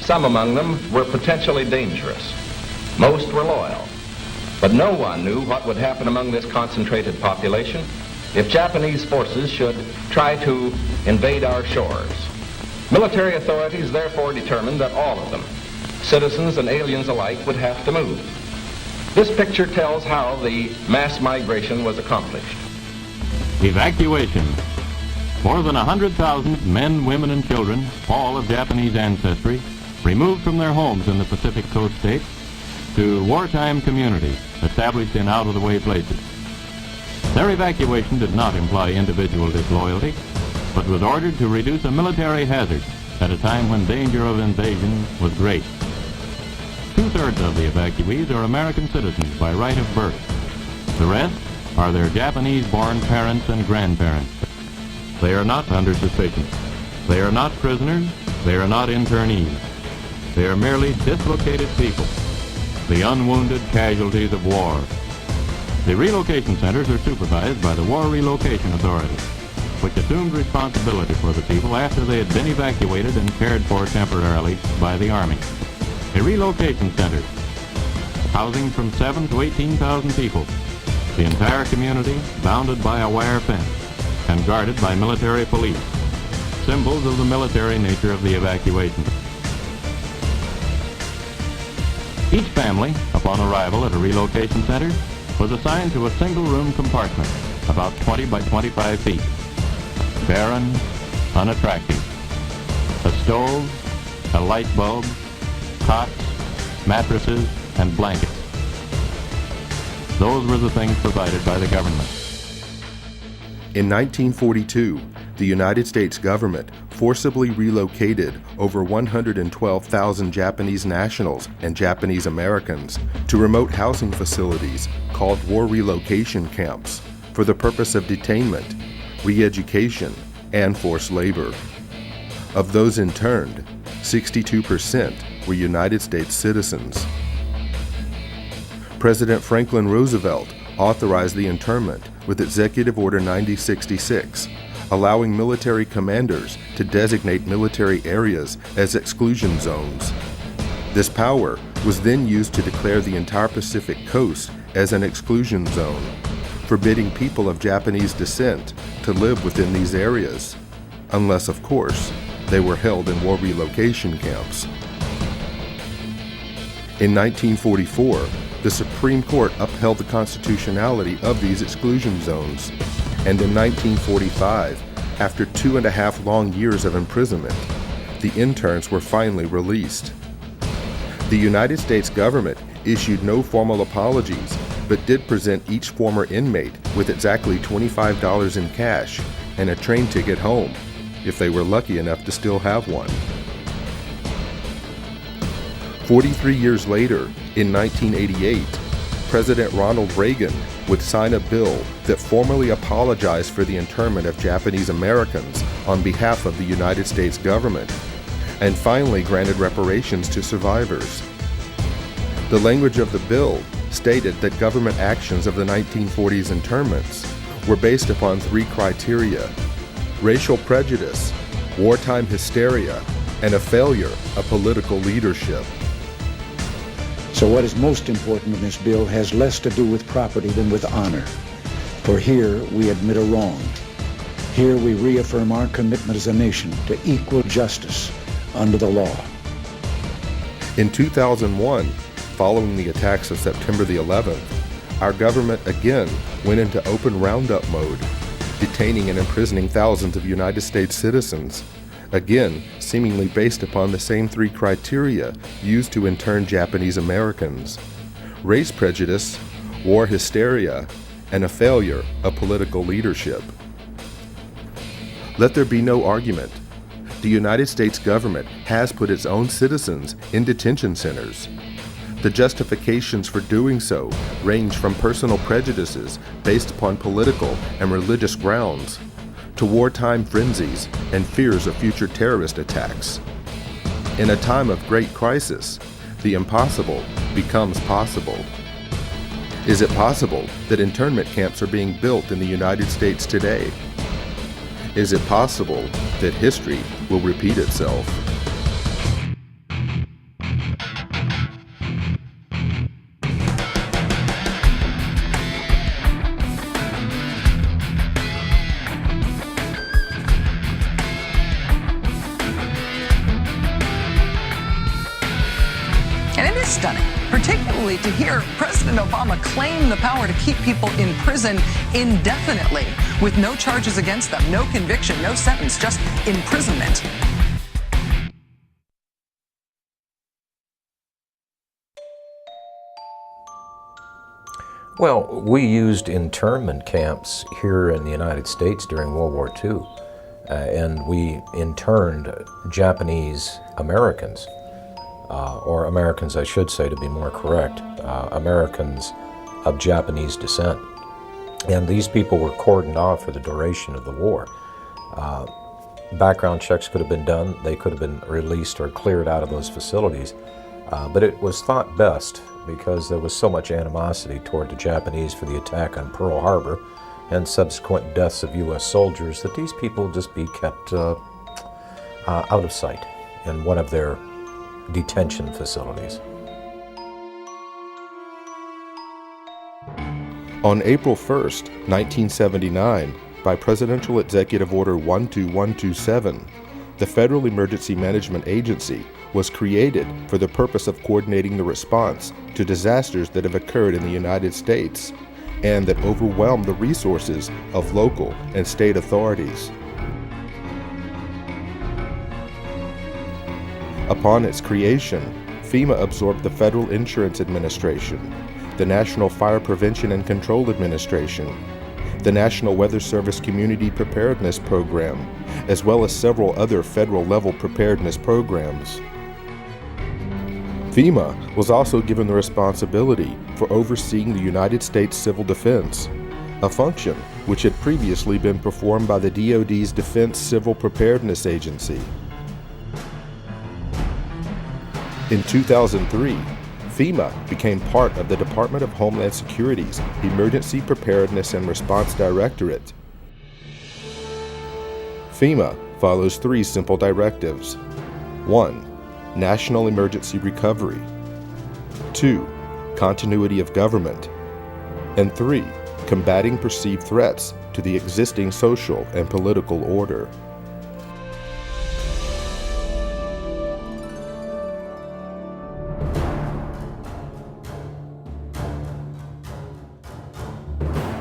Some among them were potentially dangerous. Most were loyal. But no one knew what would happen among this concentrated population if Japanese forces should try to invade our shores. Military authorities therefore determined that all of them, citizens and aliens alike, would have to move. This picture tells how the mass migration was accomplished. Evacuation. More than 100,000 men, women, and children, all of Japanese ancestry, removed from their homes in the Pacific Coast states to wartime communities established in out-of-the-way places. Their evacuation did not imply individual disloyalty, but was ordered to reduce a military hazard at a time when danger of invasion was great. Two-thirds of the evacuees are American citizens by right of birth. The rest are their Japanese-born parents and grandparents. They are not under suspicion. They are not prisoners. They are not internees. They are merely dislocated people, the unwounded casualties of war. The relocation centers are supervised by the War Relocation Authority, which assumed responsibility for the people after they had been evacuated and cared for temporarily by the Army. A relocation center, housing from 7,000 to 18,000 people, the entire community bounded by a wire fence and guarded by military police, symbols of the military nature of the evacuation. Each family, upon arrival at a relocation center, was assigned to a single-room compartment, about 20 by 25 feet. Barren, unattractive. A stove, a light bulb, cots, mattresses, and blankets. Those were the things provided by the government. In 1942, the United States government forcibly relocated over 112,000 Japanese nationals and Japanese Americans to remote housing facilities called war relocation camps for the purpose of detainment, re-education, and forced labor. Of those interned, 62% were United States citizens. President Franklin Roosevelt authorized the internment with Executive Order 9066, allowing military commanders to designate military areas as exclusion zones. This power was then used to declare the entire Pacific coast as an exclusion zone, forbidding people of Japanese descent to live within these areas, unless, of course, they were held in war relocation camps. In 1944, the Supreme Court upheld the constitutionality of these exclusion zones, and in 1945, after 2.5 long years of imprisonment, the interns were finally released. The United States government issued no formal apologies, but did present each former inmate with exactly $25 in cash and a train ticket home, if they were lucky enough to still have one. 43 years later, in 1988, President Ronald Reagan would sign a bill that formally apologized for the internment of Japanese Americans on behalf of the United States government, and finally granted reparations to survivors. The language of the bill stated that government actions of the 1940s internments were based upon 3 criteria: racial prejudice, wartime hysteria, and a failure of political leadership. So what is most important in this bill has less to do with property than with honor. For here we admit a wrong. Here we reaffirm our commitment as a nation to equal justice under the law. In 2001, following the attacks of September the 11th, our government again went into open roundup mode, detaining and imprisoning thousands of United States citizens, again seemingly based upon the same 3 criteria used to intern Japanese Americans: race prejudice, war hysteria, and a failure of political leadership. Let there be no argument. The United States government has put its own citizens in detention centers. The justifications for doing so range from personal prejudices based upon political and religious grounds to wartime frenzies and fears of future terrorist attacks. In a time of great crisis, the impossible becomes possible. Is it possible that internment camps are being built in the United States today? Is it possible that history will repeat itself? especially to hear President Obama claim the power to keep people in prison indefinitely with no charges against them, no conviction, no sentence, just imprisonment. Well, we used internment camps here in the United States during World War II, and we interned Japanese Americans, or Americans, I should say, to be more correct, Americans of Japanese descent. And these people were cordoned off for the duration of the war. Background checks could have been done. They could have been released or cleared out of those facilities. But it was thought best, because there was so much animosity toward the Japanese for the attack on Pearl Harbor and subsequent deaths of U.S. soldiers, that these people just be kept out of sight in one of their detention facilities. On April 1st, 1979, by Presidential Executive Order 12127, the Federal Emergency Management Agency was created for the purpose of coordinating the response to disasters that have occurred in the United States and that overwhelm the resources of local and state authorities. Upon its creation, FEMA absorbed the Federal Insurance Administration, the National Fire Prevention and Control Administration, the National Weather Service Community Preparedness Program, as well as several other federal-level preparedness programs. FEMA was also given the responsibility for overseeing the United States Civil Defense, a function which had previously been performed by the DoD's Defense Civil Preparedness Agency. In 2003, FEMA became part of the Department of Homeland Security's Emergency Preparedness and Response Directorate. FEMA follows 3 simple directives. 1. National emergency recovery. 2. Continuity of government. And 3. Combating perceived threats to the existing social and political order.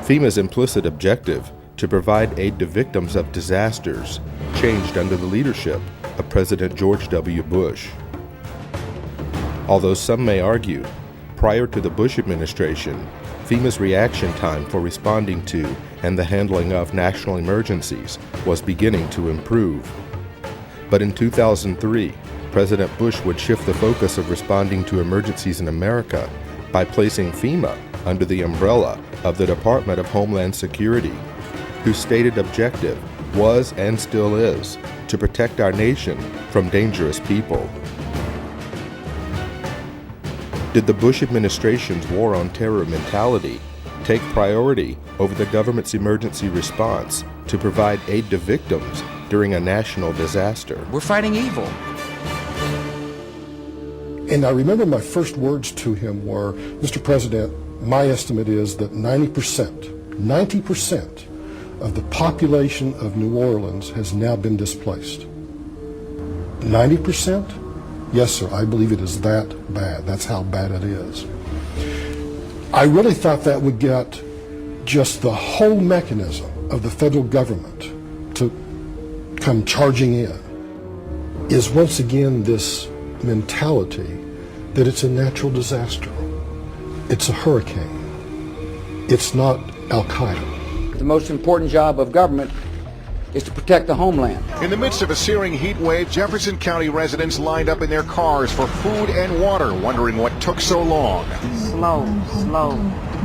FEMA's implicit objective to provide aid to victims of disasters changed under the leadership of President George W. Bush. Although some may argue, prior to the Bush administration, FEMA's reaction time for responding to and the handling of national emergencies was beginning to improve. But in 2003, President Bush would shift the focus of responding to emergencies in America by placing FEMA under the umbrella of the Department of Homeland Security, whose stated objective was and still is to protect our nation from dangerous people. Did the Bush administration's war on terror mentality take priority over the government's emergency response to provide aid to victims during a national disaster? We're fighting evil. And I remember my first words to him were, Mr. President, my estimate is that 90% of the population of New Orleans has now been displaced. 90%? Yes, sir, I believe it is that bad. That's how bad it is. I really thought that would get just the whole mechanism of the federal government to come charging in, is once again this mentality that it's a natural disaster. It's a hurricane. It's not Al-Qaeda. The most important job of government is to protect the homeland. In the midst of a searing heat wave, Jefferson County residents lined up in their cars for food and water, wondering what took so long. Slow.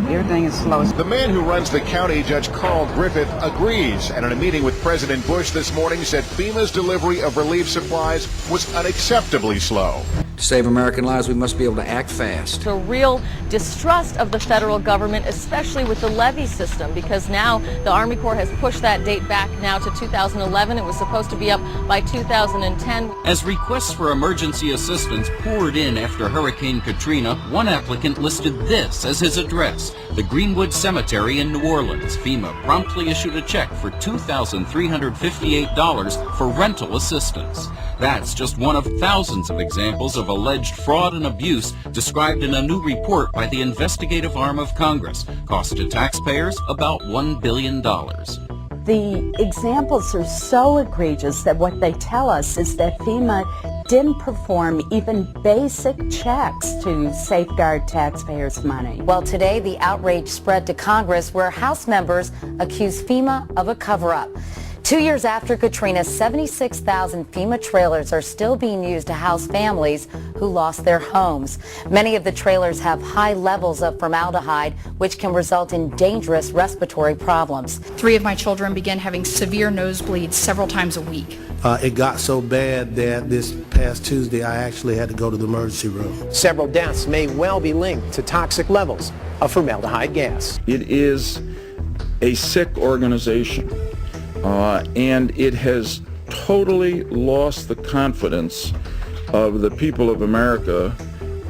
Everything is slow. The man who runs the county, Judge Carl Griffith, agrees, and in a meeting with President Bush this morning said FEMA's delivery of relief supplies was unacceptably slow. To save American lives, we must be able to act fast. A real distrust of the federal government, especially with the levee system, because now the Army Corps has pushed that date back now to 2011. It was supposed to be up by 2010. As requests for emergency assistance poured in after Hurricane Katrina, one applicant listed this as his address, the Greenwood Cemetery in New Orleans, FEMA promptly issued a check for $2,358 for rental assistance. That's just one of thousands of examples of alleged fraud and abuse described in a new report by the investigative arm of Congress. Cost to taxpayers about $1 billion. The examples are so egregious that what they tell us is that FEMA didn't perform even basic checks to safeguard taxpayers' money. Well, today the outrage spread to Congress where House members accuse FEMA of a cover-up. 2 years after Katrina, 76,000 FEMA trailers are still being used to house families who lost their homes. Many of the trailers have high levels of formaldehyde, which can result in dangerous respiratory problems. 3 of my children began having severe nosebleeds several times a week. It got so bad that this past Tuesday I actually had to go to the emergency room. Several deaths may well be linked to toxic levels of formaldehyde gas. It is a sick organization. And it has totally lost the confidence of the people of America.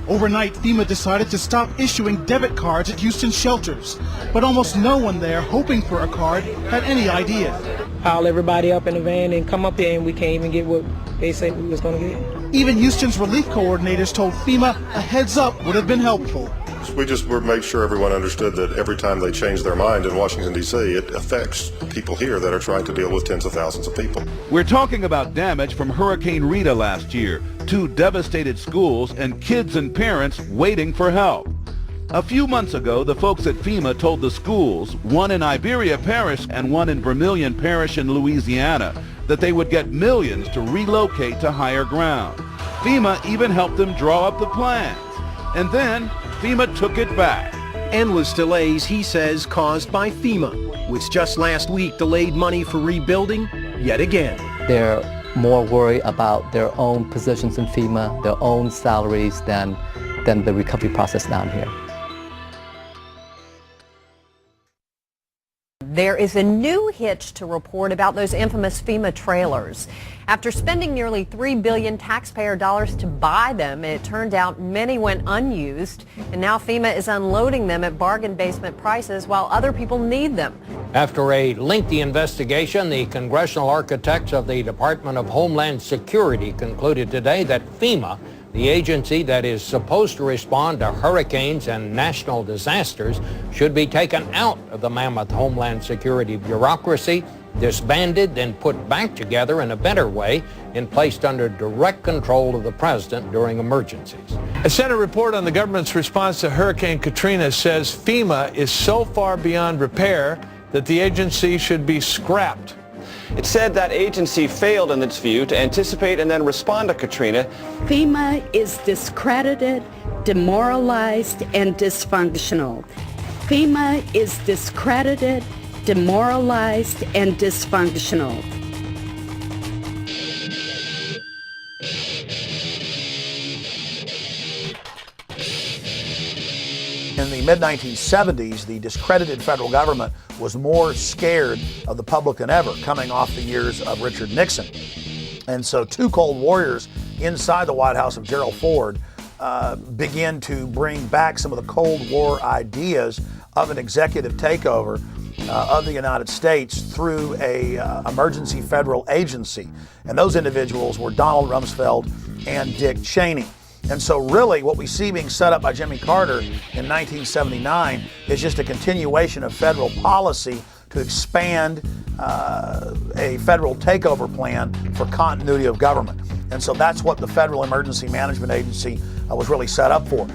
Overnight, FEMA decided to stop issuing debit cards at Houston shelters, but almost no one there hoping for a card had any idea. Pile everybody up in the van and come up here and we can't even get what they said we was going to get. Even Houston's relief coordinators told FEMA a heads up would have been helpful. We just made sure everyone understood that every time they change their mind in Washington, D.C., it affects people here that are trying to deal with tens of thousands of people. We're talking about damage from Hurricane Rita last year, 2 devastated schools and kids and parents waiting for help. A few months ago, the folks at FEMA told the schools, one in Iberia Parish and one in Vermilion Parish in Louisiana, that they would get millions to relocate to higher ground. FEMA even helped them draw up the plans. And then FEMA took it back. Endless delays, he says, caused by FEMA, which just last week delayed money for rebuilding yet again. They're more worried about their own positions in FEMA, their own salaries, than the recovery process down here. There is a new hitch to report about those infamous FEMA trailers. After spending nearly $3 billion taxpayer dollars to buy them, it turned out many went unused, and now FEMA is unloading them at bargain basement prices while other people need them. After a lengthy investigation, the congressional architects of the Department of Homeland Security concluded today that FEMA, the agency that is supposed to respond to hurricanes and national disasters, should be taken out of the mammoth Homeland Security bureaucracy, disbanded, then put back together in a better way and placed under direct control of the president during emergencies. A Senate report on the government's response to Hurricane Katrina says FEMA is so far beyond repair that the agency should be scrapped. It said that agency failed, in its view, to anticipate and then respond to Katrina. FEMA is discredited, demoralized, and dysfunctional. FEMA is discredited, demoralized, and dysfunctional. In the mid-1970s, the discredited federal government was more scared of the public than ever, coming off the years of Richard Nixon. And so 2 Cold Warriors inside the White House of Gerald Ford began to bring back some of the Cold War ideas of an executive takeover of the United States through a emergency federal agency. And those individuals were Donald Rumsfeld and Dick Cheney. And so really what we see being set up by Jimmy Carter in 1979 is just a continuation of federal policy to expand a federal takeover plan for continuity of government. And so that's what the Federal Emergency Management Agency was really set up for.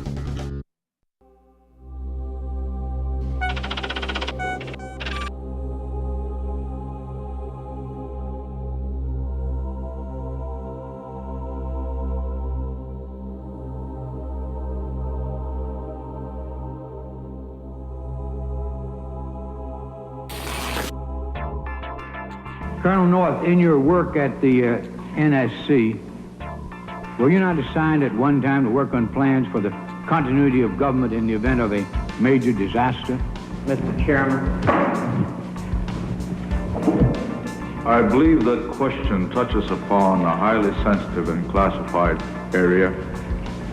Colonel North, in your work at the NSC, were you not assigned at one time to work on plans for the continuity of government in the event of a major disaster? Mr. Chairman. I believe that question touches upon a highly sensitive and classified area,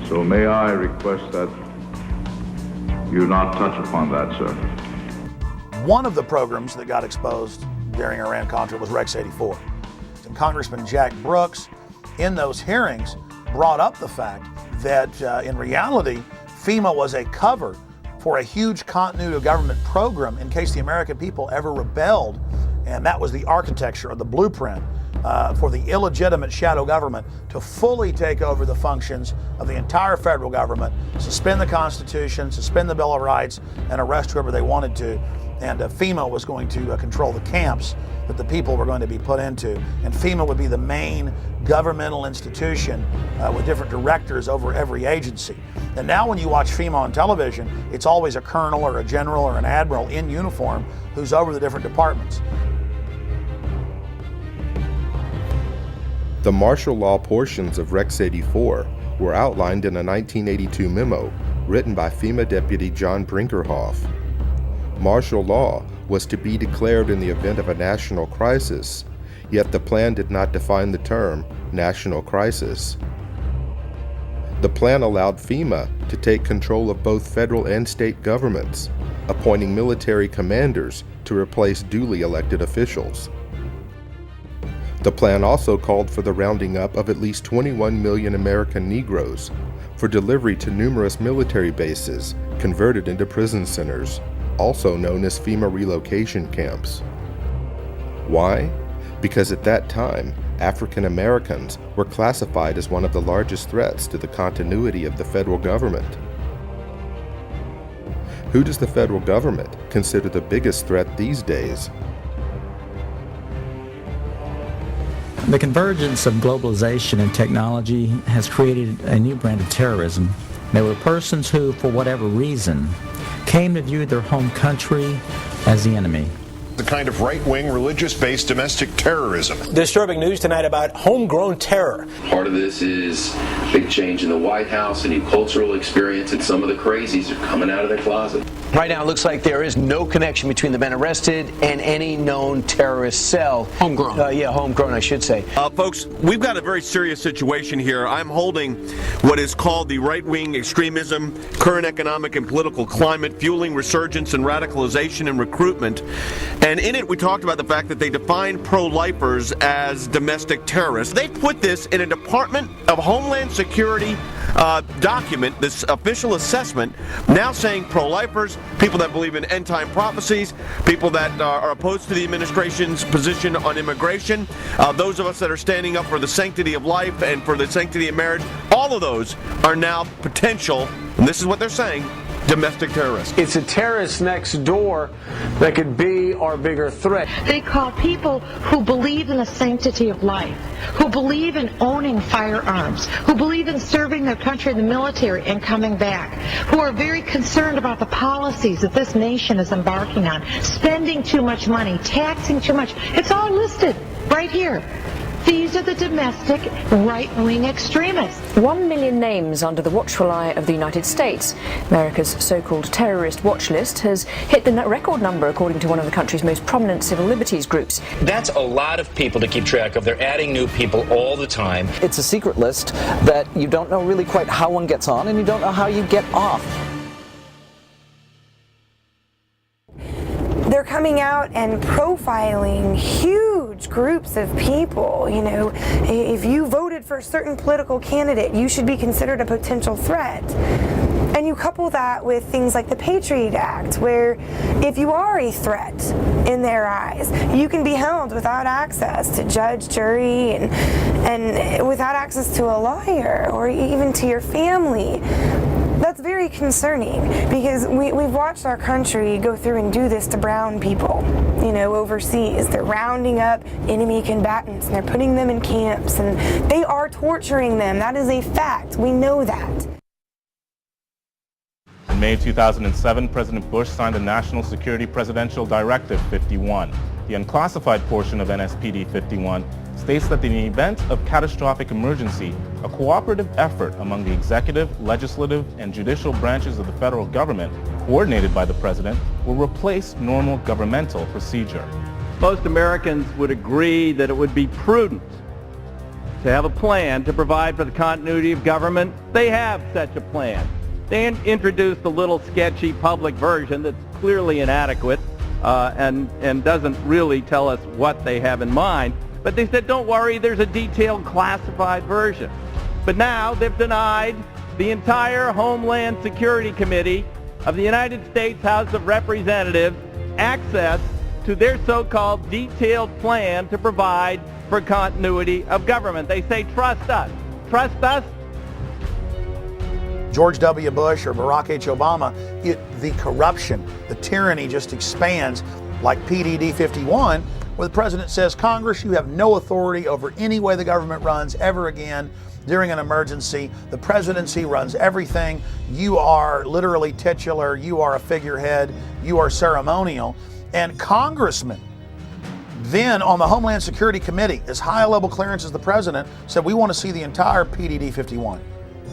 so may I request that you not touch upon that, sir. One of the programs that got exposed during Iran-Contra was Rex 84. And Congressman Jack Brooks, in those hearings, brought up the fact that in reality, FEMA was a cover for a huge continuity of government program in case the American people ever rebelled. And that was the architecture or the blueprint for the illegitimate shadow government to fully take over the functions of the entire federal government, suspend the Constitution, suspend the Bill of Rights, and arrest whoever they wanted to. And FEMA was going to control the camps that the people were going to be put into. And FEMA would be the main governmental institution with different directors over every agency. And now when you watch FEMA on television, it's always a colonel or a general or an admiral in uniform who's over the different departments. The martial law portions of Rex 84 were outlined in a 1982 memo written by FEMA Deputy John Brinkerhoff. Martial law was to be declared in the event of a national crisis, yet the plan did not define the term national crisis. The plan allowed FEMA to take control of both federal and state governments, appointing military commanders to replace duly elected officials. The plan also called for the rounding up of at least 21 million American Negroes for delivery to numerous military bases converted into prison centers, also known as FEMA relocation camps. Why? Because at that time, African Americans were classified as one of the largest threats to the continuity of the federal government. Who does the federal government consider the biggest threat these days? The convergence of globalization and technology has created a new brand of terrorism. There were persons who, for whatever reason, came to view their home country as the enemy. The kind of right-wing, religious-based domestic terrorism. Disturbing news tonight about homegrown terror. Part of this is big change in the White House, a new cultural experience, and some of the crazies are coming out of their closet. Right now, it looks like there is no connection between the men arrested and any known terrorist cell. Homegrown. Homegrown, I should say. Folks, we've got a very serious situation here. I'm holding what is called the right-wing extremism, current economic and political climate, fueling resurgence and radicalization and recruitment. And in it, we talked about the fact that they define pro-lifers as domestic terrorists. They put this in a Department of Homeland Security document, this official assessment, now saying pro-lifers, people that believe in end-time prophecies, people that are opposed to the administration's position on immigration, those of us that are standing up for the sanctity of life and for the sanctity of marriage, all of those are now potential, and this is what they're saying, domestic terrorists. It's a terrorist next door that could be our bigger threat. They call people who believe in the sanctity of life, who believe in owning firearms, who believe in serving their country in the military and coming back, who are very concerned about the policies that this nation is embarking on, spending too much money, taxing too much. It's all listed right here. These are the domestic right-wing extremists. 1 million names under the watchful eye of the United States. America's so-called terrorist watch list has hit the record number according to one of the country's most prominent civil liberties groups. That's a lot of people to keep track of. They're adding new people all the time. It's a secret list that you don't know really quite how one gets on and you don't know how you get off. They're coming out and profiling huge groups of people. You know, if you voted for a certain political candidate, you should be considered a potential threat. And you couple that with things like the Patriot Act, where if you are a threat in their eyes, you can be held without access to judge, jury, and without access to a lawyer or even to your family. That's very concerning because we've watched our country go through and do this to brown people, you know, overseas. They're rounding up enemy combatants and they're putting them in camps and they are torturing them. That is a fact. We know that. In May 2007, President Bush signed the National Security Presidential Directive 51. The unclassified portion of NSPD 51 states that in the event of catastrophic emergency, a cooperative effort among the executive, legislative, and judicial branches of the federal government, coordinated by the President, will replace normal governmental procedure. Most Americans would agree that it would be prudent to have a plan to provide for the continuity of government. They have such a plan. They introduced a little sketchy public version that's clearly inadequate and doesn't really tell us what they have in mind. But they said, don't worry, there's a detailed classified version. But now they've denied the entire Homeland Security Committee of the United States House of Representatives access to their so-called detailed plan to provide for continuity of government. They say, trust us. Trust us? George W. Bush or Barack H. Obama, the corruption, the tyranny just expands like PDD 51, where the president says, Congress, you have no authority over any way the government runs ever again during an emergency. The presidency runs everything. You are literally titular. You are a figurehead. You are ceremonial. And congressmen then on the Homeland Security Committee, as high a level clearance as the president, said, we want to see the entire PDD 51.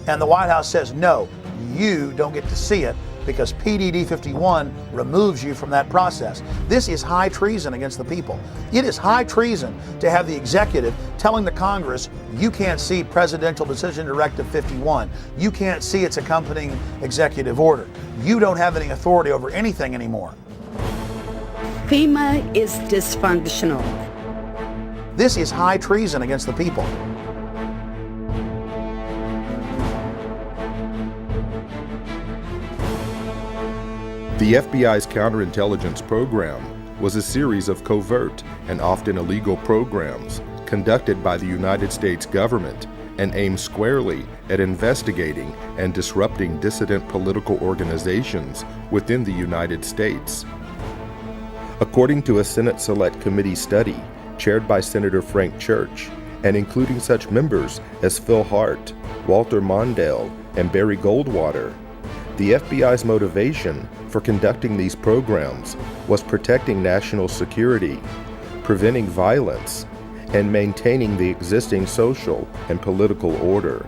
And the White House says, no, you don't get to see it because PDD 51 removes you from that process. This is high treason against the people. It is high treason to have the executive telling the Congress, you can't see Presidential Decision Directive 51. You can't see its accompanying executive order. You don't have any authority over anything anymore. FEMA is dysfunctional. This is high treason against the people. The FBI's counterintelligence program was a series of covert and often illegal programs conducted by the United States government and aimed squarely at investigating and disrupting dissident political organizations within the United States. According to a Senate Select Committee study chaired by Senator Frank Church, and including such members as Phil Hart, Walter Mondale, and Barry Goldwater, the FBI's motivation for conducting these programs was protecting national security, preventing violence, and maintaining the existing social and political order.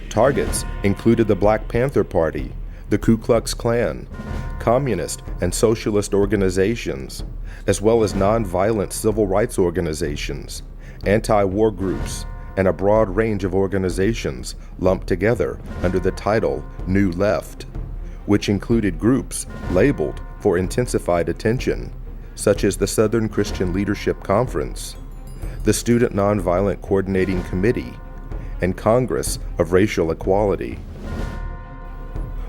Targets included the Black Panther Party, the Ku Klux Klan, communist and socialist organizations, as well as nonviolent civil rights organizations, anti-war groups, and a broad range of organizations lumped together under the title New Left, which included groups labeled for intensified attention, such as the Southern Christian Leadership Conference, the Student Nonviolent Coordinating Committee, and Congress of Racial Equality.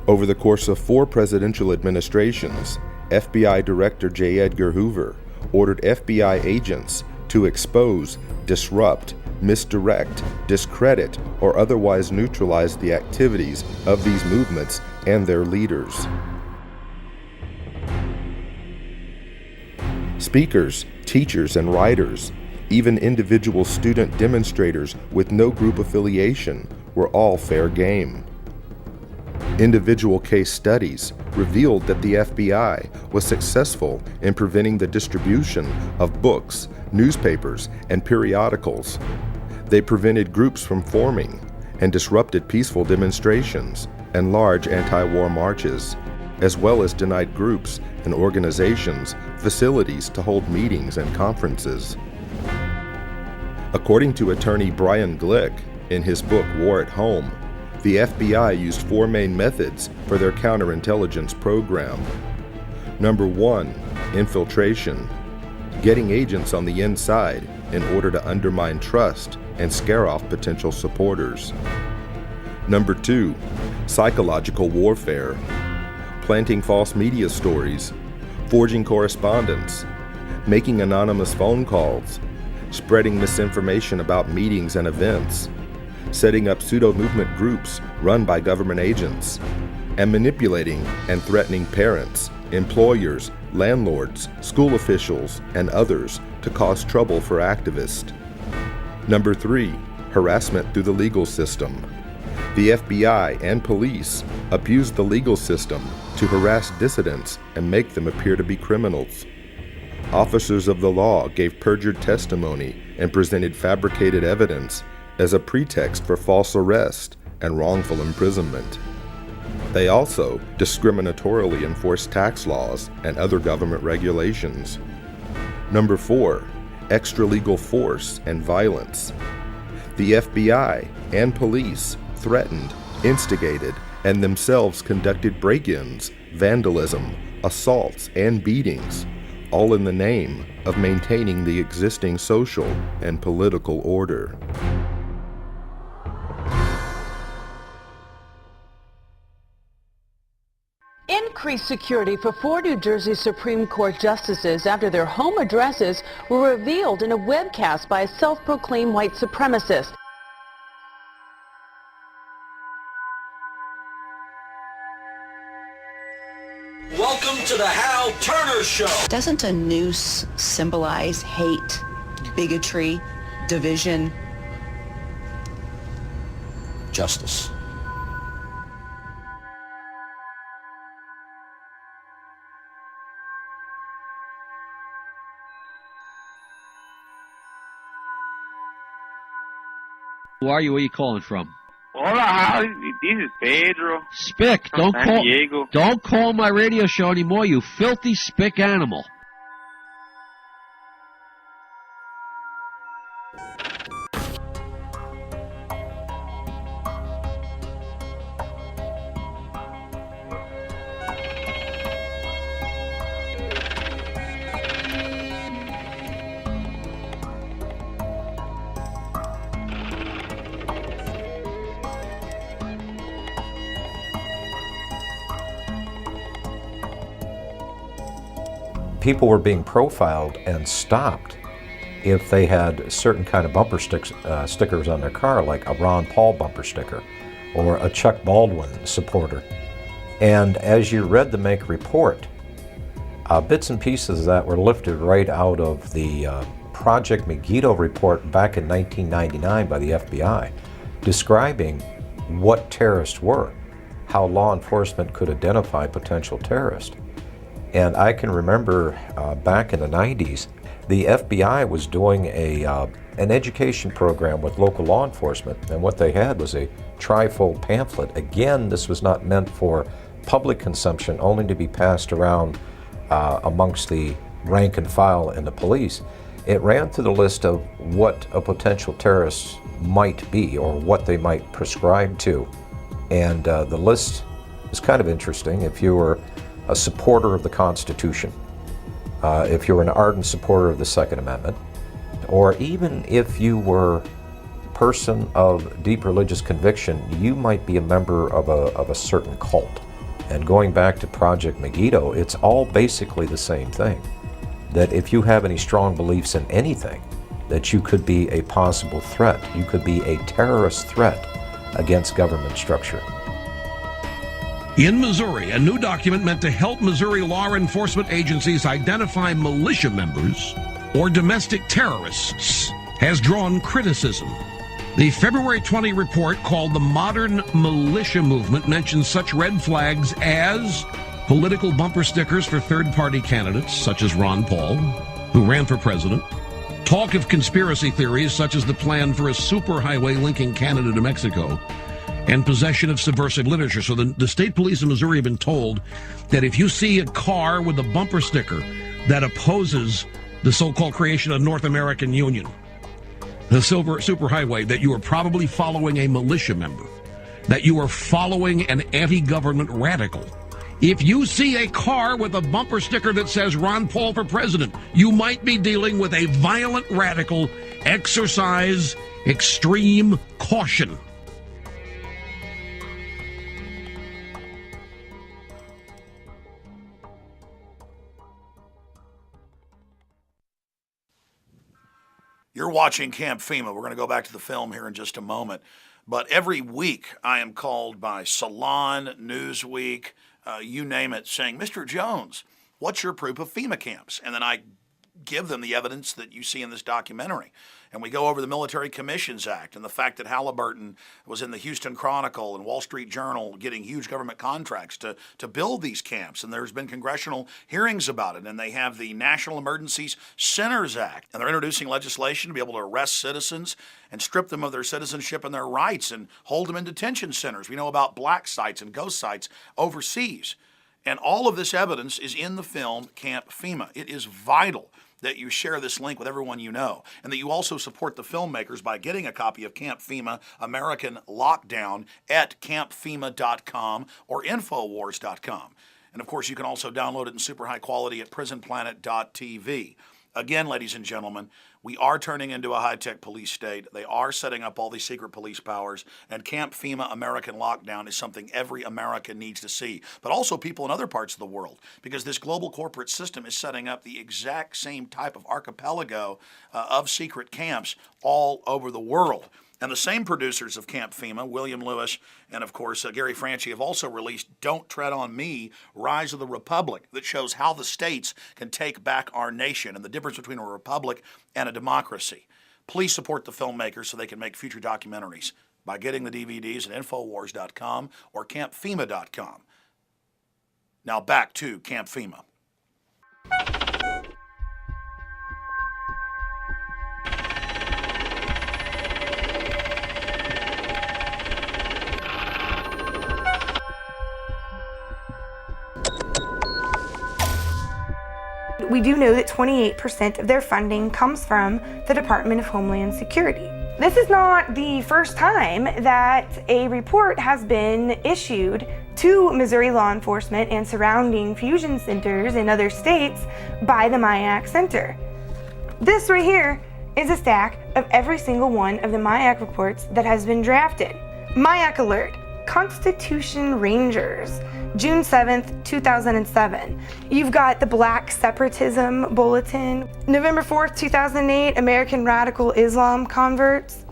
Over the course of 4 presidential administrations, FBI Director J. Edgar Hoover ordered FBI agents to expose, disrupt, misdirect, discredit, or otherwise neutralize the activities of these movements and their leaders. Speakers, teachers, and writers, even individual student demonstrators with no group affiliation, were all fair game. Individual case studies revealed that the FBI was successful in preventing the distribution of books, newspapers, and periodicals. They prevented groups from forming and disrupted peaceful demonstrations and large anti-war marches, as well as denied groups and organizations facilities to hold meetings and conferences. According to attorney Brian Glick in his book War at Home, the FBI used 4 main methods for their counterintelligence program. Number 1, infiltration, getting agents on the inside in order to undermine trust and scare off potential supporters. Number 2, psychological warfare, planting false media stories, forging correspondence, making anonymous phone calls, spreading misinformation about meetings and events, setting up pseudo-movement groups run by government agents, and manipulating and threatening parents, employers, landlords, school officials, and others to cause trouble for activists. Number 3, harassment through the legal system. The FBI and police abused the legal system to harass dissidents and make them appear to be criminals. Officers of the law gave perjured testimony and presented fabricated evidence as a pretext for false arrest and wrongful imprisonment. They also discriminatorily enforced tax laws and other government regulations. Number 4, extralegal force and violence. The FBI and police threatened, instigated, and themselves conducted break-ins, vandalism, assaults, and beatings, all in the name of maintaining the existing social and political order. Increased security for 4 New Jersey Supreme Court justices after their home addresses were revealed in a webcast by a self-proclaimed white supremacist. Welcome to the Hal Turner Show. Doesn't a noose symbolize hate, bigotry, division? Justice. Who are you? Where are you calling from? Hola, this is Pedro. Spick, From San Diego. don't call my radio show anymore, you filthy spick animal. People were being profiled and stopped if they had certain kind of bumper stickers on their car, like a Ron Paul bumper sticker or a Chuck Baldwin supporter. And as you read the Make report, bits and pieces that were lifted right out of the Project Megiddo report back in 1999 by the FBI, describing what terrorists were, how law enforcement could identify potential terrorists. And I can remember back in the 90s, the FBI was doing an education program with local law enforcement, and what they had was a trifold pamphlet. Again, this was not meant for public consumption, only to be passed around amongst the rank and file in the police. It ran through the list of what a potential terrorist might be or what they might prescribe to. And the list is kind of interesting. If you were a supporter of the Constitution, if you were an ardent supporter of the Second Amendment, or even if you were a person of deep religious conviction, you might be a member of a certain cult. And going back to Project Megiddo, it's all basically the same thing. That if you have any strong beliefs in anything, that you could be a possible threat. You could be a terrorist threat against government structure. In Missouri, a new document meant to help Missouri law enforcement agencies identify militia members or domestic terrorists has drawn criticism. The February 20 report, called the Modern Militia Movement, mentions such red flags as political bumper stickers for third-party candidates, such as Ron Paul, who ran for president, talk of conspiracy theories such as the plan for a superhighway linking Canada to Mexico, and possession of subversive literature. So the state police in Missouri have been told that if you see a car with a bumper sticker that opposes the so-called creation of North American Union, the superhighway, that you are probably following a militia member, that you are following an anti-government radical. If you see a car with a bumper sticker that says Ron Paul for president, you might be dealing with a violent radical. Exercise extreme caution. You're watching Camp FEMA. We're going to go back to the film here in just a moment. But every week I am called by Salon, Newsweek, you name it, saying, Mr. Jones, what's your proof of FEMA camps? And then I give them the evidence that you see in this documentary. And we go over the Military Commissions Act and the fact that Halliburton was in the Houston Chronicle and Wall Street Journal getting huge government contracts to build these camps. And there's been congressional hearings about it. And they have the National Emergency Centers Act. And they're introducing legislation to be able to arrest citizens and strip them of their citizenship and their rights and hold them in detention centers. We know about black sites and ghost sites overseas. And all of this evidence is in the film Camp FEMA. It is vital that you share this link with everyone you know, and that you also support the filmmakers by getting a copy of Camp FEMA American Lockdown at campfema.com or infowars.com. And of course, you can also download it in super high quality at prisonplanet.tv. Again, ladies and gentlemen, we are turning into a high-tech police state. They are setting up all these secret police powers, and Camp FEMA American Lockdown is something every American needs to see, but also people in other parts of the world, because this global corporate system is setting up the exact same type of archipelago of secret camps all over the world. And the same producers of Camp FEMA, William Lewis and, of course, Gary Franchi, have also released Don't Tread on Me, Rise of the Republic, that shows how the states can take back our nation and the difference between a republic and a democracy. Please support the filmmakers so they can make future documentaries by getting the DVDs at Infowars.com or CampFEMA.com. Now back to Camp FEMA. We do know that 28% of their funding comes from the Department of Homeland Security. This is not the first time that a report has been issued to Missouri law enforcement and surrounding fusion centers in other states by the MIAC Center. This right here is a stack of every single one of the MIAC reports that has been drafted. MIAC Alert, Constitution Rangers, June 7th, 2007. You've got the Black Separatism Bulletin, November 4th, 2008, American Radical Islam Converts.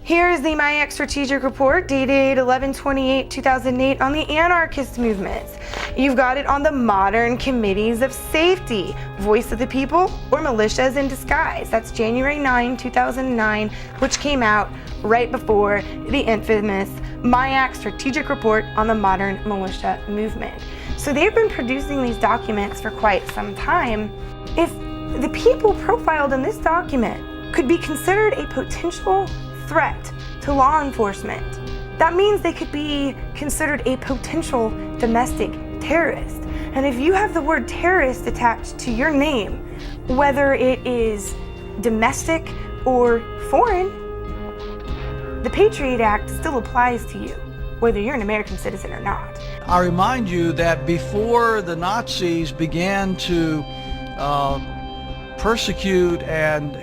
Here's the MIAC Strategic Report dated 11/28/2008 on the anarchist movements. You've got it on the Modern Committees of Safety, Voice of the People, or Militias in Disguise. That's January 9, 2009, which came out right before the infamous MIAC Strategic Report on the Modern Militia Movement. So they've been producing these documents for quite some time. If the people profiled in this document could be considered a potential threat to law enforcement, that means they could be considered a potential domestic terrorist. And if you have the word terrorist attached to your name, whether it is domestic or foreign, the Patriot Act still applies to you, whether you're an American citizen or not. I remind you that before the Nazis began to persecute and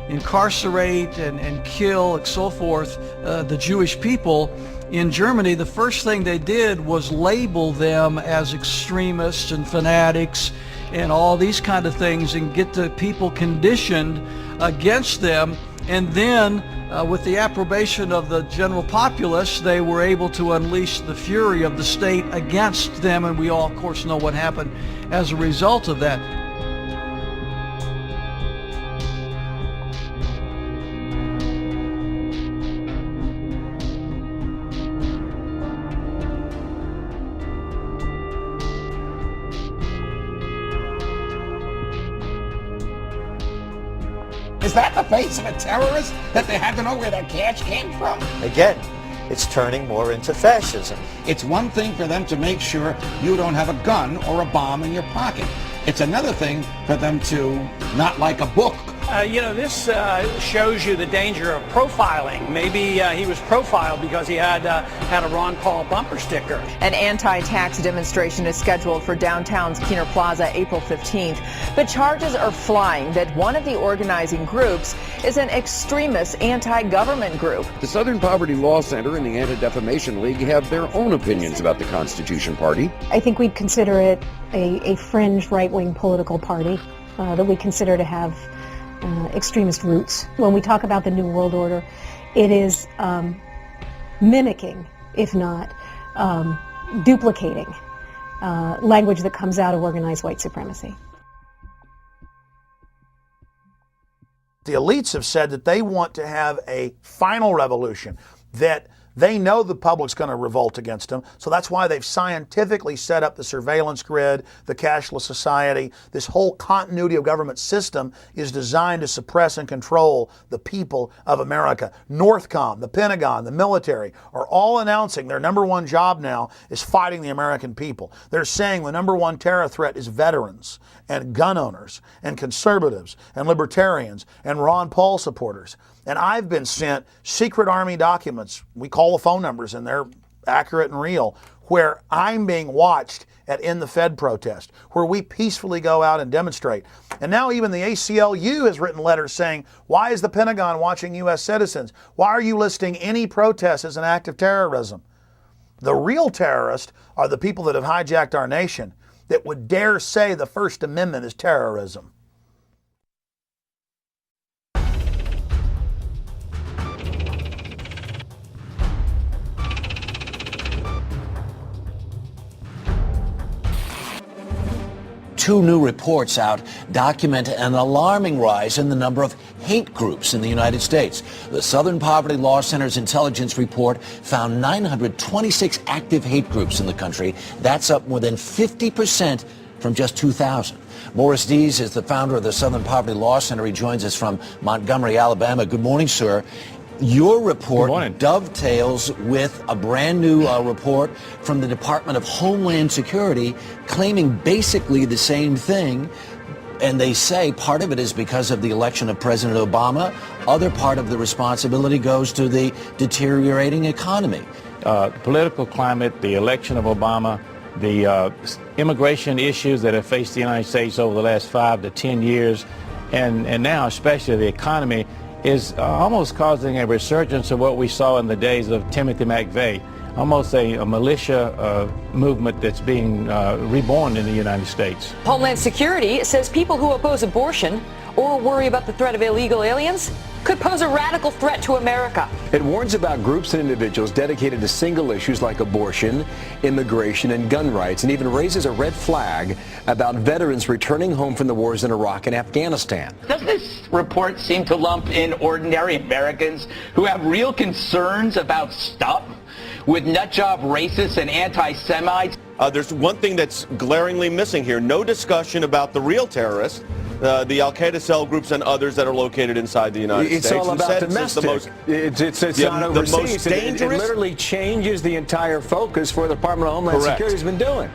incarcerate and kill and so forth the Jewish people in Germany, the first thing they did was label them as extremists and fanatics and all these kind of things and get the people conditioned against them. And then with the approbation of the general populace, they were able to unleash the fury of the state against them, and we all, of course, know what happened as a result of that. Is that the face of a terrorist that they had to know where that cash came from? Again, it's turning more into fascism. It's one thing for them to make sure you don't have a gun or a bomb in your pocket. It's another thing for them to not like a book. This shows you the danger of profiling. Maybe he was profiled because he had a Ron Paul bumper sticker. An anti-tax demonstration is scheduled for downtown's Kiener Plaza April 15th. But charges are flying that one of the organizing groups is an extremist anti-government group. The Southern Poverty Law Center and the Anti-Defamation League have their own opinions about the Constitution Party. I think we'd consider it a fringe right-wing political party that we consider to have extremist roots. When we talk about the New World Order, it is mimicking, if not duplicating, language that comes out of organized white supremacy. The elites have said that they want to have a final revolution, that They know the public's going to revolt against them, so that's why they've scientifically set up the surveillance grid, the cashless society. This whole continuity of government system is designed to suppress and control the people of America. Northcom, the Pentagon, the military are all announcing their number one job now is fighting the American people. They're saying the number one terror threat is veterans and gun owners and conservatives and libertarians and Ron Paul supporters. And I've been sent secret Army documents, we call the phone numbers and they're accurate and real, where I'm being watched at In the Fed protest, where we peacefully go out and demonstrate. And now even the ACLU has written letters saying, why is the Pentagon watching U.S. citizens? Why are you listing any protest as an act of terrorism? The real terrorists are the people that have hijacked our nation that would dare say the First Amendment is terrorism. Two new reports out document an alarming rise in the number of hate groups in the United States. The Southern Poverty Law Center's intelligence report found 926 active hate groups in the country. That's up more than 50% from just 2000. Morris Dees is the founder of the Southern Poverty Law Center. He joins us from Montgomery, Alabama. Good morning, sir. Your report dovetails with a brand new report from the Department of Homeland Security claiming basically the same thing. And they say part of it is because of the election of President Obama. Other part of the responsibility goes to the deteriorating economy. The political climate, the election of Obama, the immigration issues that have faced the United States over the last 5 to 10 years, and now especially the economy, is almost causing a resurgence of what we saw in the days of Timothy McVeigh, almost a militia movement that's being reborn in the United States. Homeland Security says people who oppose abortion or worry about the threat of illegal aliens could pose a radical threat to America. It warns about groups and individuals dedicated to single issues like abortion, immigration, and gun rights, and even raises a red flag about veterans returning home from the wars in Iraq and Afghanistan. Doesn't this report seem to lump in ordinary Americans who have real concerns about stuff with nutjob racists and anti-Semites? There's one thing that's glaringly missing here. No discussion about the real terrorists, the Al-Qaeda cell groups and others that are located inside the United States. It's all about domestic. It's not overseas. The most dangerous. It literally changes the entire focus for the Department of Homeland Security has been doing.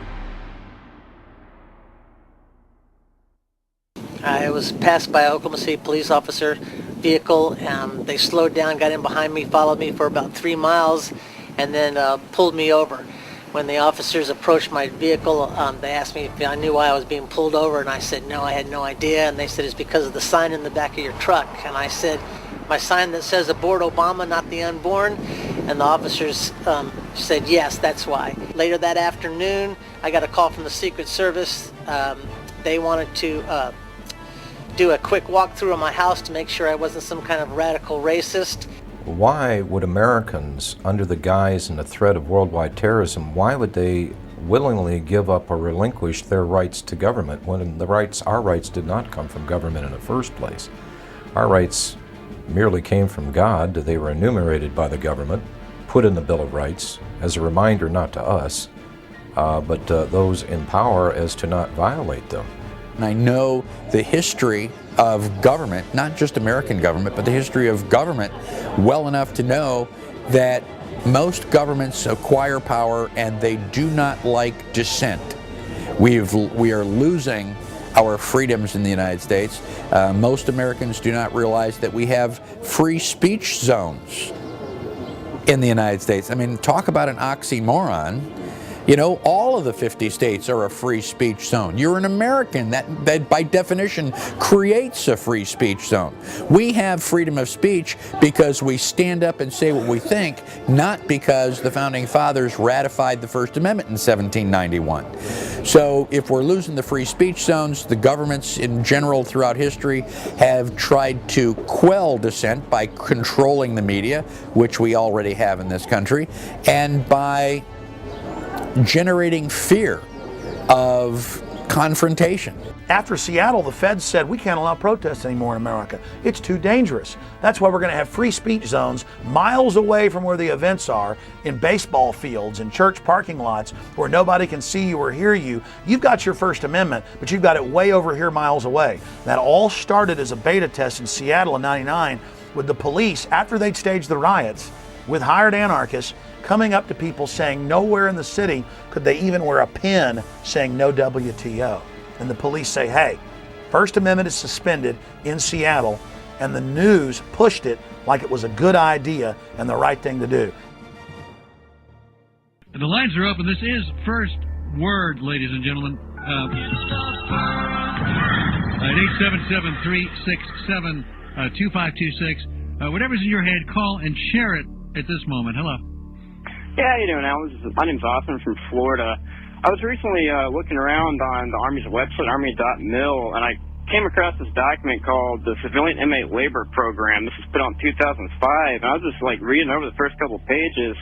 I was passed by an Oklahoma City police officer vehicle, and they slowed down, got in behind me, followed me for about 3 miles, and then pulled me over. When the officers approached my vehicle, they asked me if I knew why I was being pulled over, and I said no, I had no idea. And they said it's because of the sign in the back of your truck. And I said, my sign that says aboard Obama, not the unborn. And the officers said yes, that's why. Later that afternoon, I got a call from the Secret Service. They wanted to do a quick walkthrough of my house to make sure I wasn't some kind of radical racist. Why would Americans, under the guise and the threat of worldwide terrorism, why would they willingly give up or relinquish their rights to government when our rights did not come from government in the first place? Our rights merely came from God. They were enumerated by the government, put in the Bill of Rights as a reminder not to us, but those in power as to not violate them. And I know the history of government, not just American government, but the history of government well enough to know that most governments acquire power and they do not like dissent. We are losing our freedoms in the United States. Most Americans do not realize that we have free speech zones in the United States. I mean, talk about an oxymoron. You know, all of the 50 states are a free speech zone. You're an American. That by definition creates a free speech zone. We have freedom of speech because we stand up and say what we think, not because the Founding Fathers ratified the First Amendment in 1791. So if we're losing the free speech zones, the governments in general throughout history have tried to quell dissent by controlling the media, which we already have in this country, and by generating fear of confrontation. After Seattle, the feds said we can't allow protests anymore in America. It's too dangerous. That's why we're going to have free speech zones miles away from where the events are, in baseball fields and church parking lots where nobody can see you or hear you. You've got your First Amendment, but you've got it way over here miles away. That all started as a beta test in Seattle in '99 with the police, after they'd staged the riots, with hired anarchists coming up to people saying nowhere in the city could they even wear a pin saying no WTO. And the police say, hey, First Amendment is suspended in Seattle, and the news pushed it like it was a good idea and the right thing to do. The lines are open. This is First Word, ladies and gentlemen. At 877-367-2526. Whatever's in your head, call and share it at this moment. Hello. Yeah, how you doing, Alan? My name's Austin from Florida. I was recently looking around on the Army's website, Army.mil, and I came across this document called the Civilian Inmate Labor Program. This was put on 2005, and I was just reading over the first couple pages.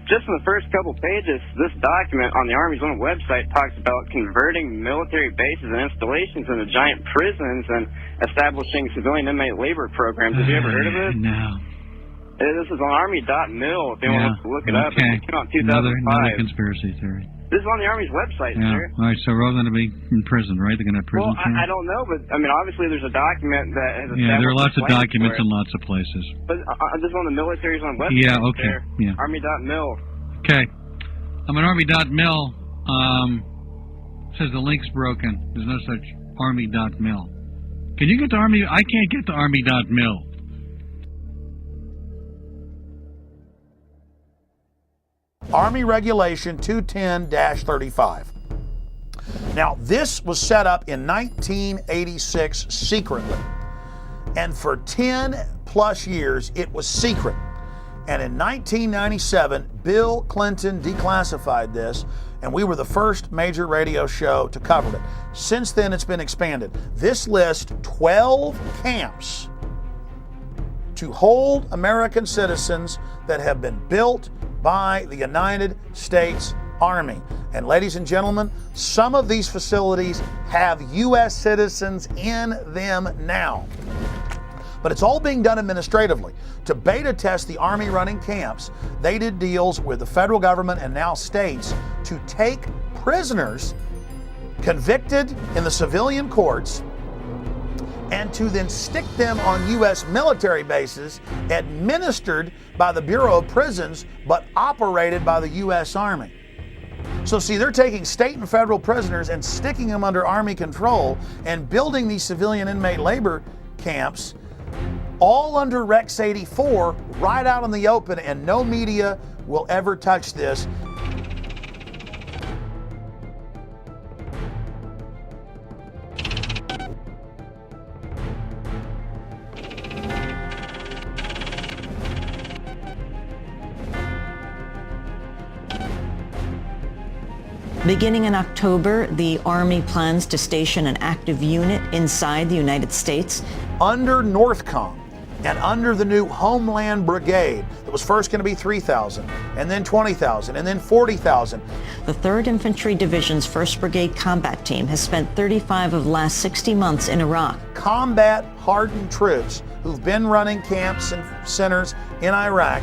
Just in the first couple pages, this document on the Army's own website talks about converting military bases and installations into giant prisons and establishing civilian inmate labor programs. Have you ever heard of it? No. This is on Army.mil if anyone wants to look it up. Okay. It came out in 2005. Another conspiracy theory. This is on the Army's website, Yeah. sir. All right, so we're all going to be in prison, right? They're going to have prison Well, term? I don't know, but obviously there's a document that has Yeah, there are lots established of a plan documents for in it. lots of places. But this is on the military's own website. Yeah, okay. Sir. Yeah. Army.mil. Okay. I'm at Army.mil. Says the link's broken. There's no such Army.mil. Can you get to Army? I can't get to Army.mil. Army Regulation 210-35. Now, this was set up in 1986 secretly. And for 10 plus years, it was secret. And in 1997, Bill Clinton declassified this, and we were the first major radio show to cover it. Since then, it's been expanded. This lists 12 camps to hold American citizens that have been built by the United States Army. And ladies and gentlemen, some of these facilities have U.S. citizens in them now. But it's all being done administratively. To beta test the Army running camps, they did deals with the federal government and now states to take prisoners convicted in the civilian courts and to then stick them on U.S. military bases administered by the Bureau of Prisons but operated by the U.S. Army. So see, they're taking state and federal prisoners and sticking them under Army control and building these civilian inmate labor camps all under Rex 84 right out in the open, and no media will ever touch this. Beginning in October, the Army plans to station an active unit inside the United States. Under NORTHCOM and under the new Homeland Brigade, that was first going to be 3,000, and then 20,000, and then 40,000. The 3rd Infantry Division's 1st Brigade Combat Team has spent 35 of the last 60 months in Iraq. Combat-hardened troops who've been running camps and centers in Iraq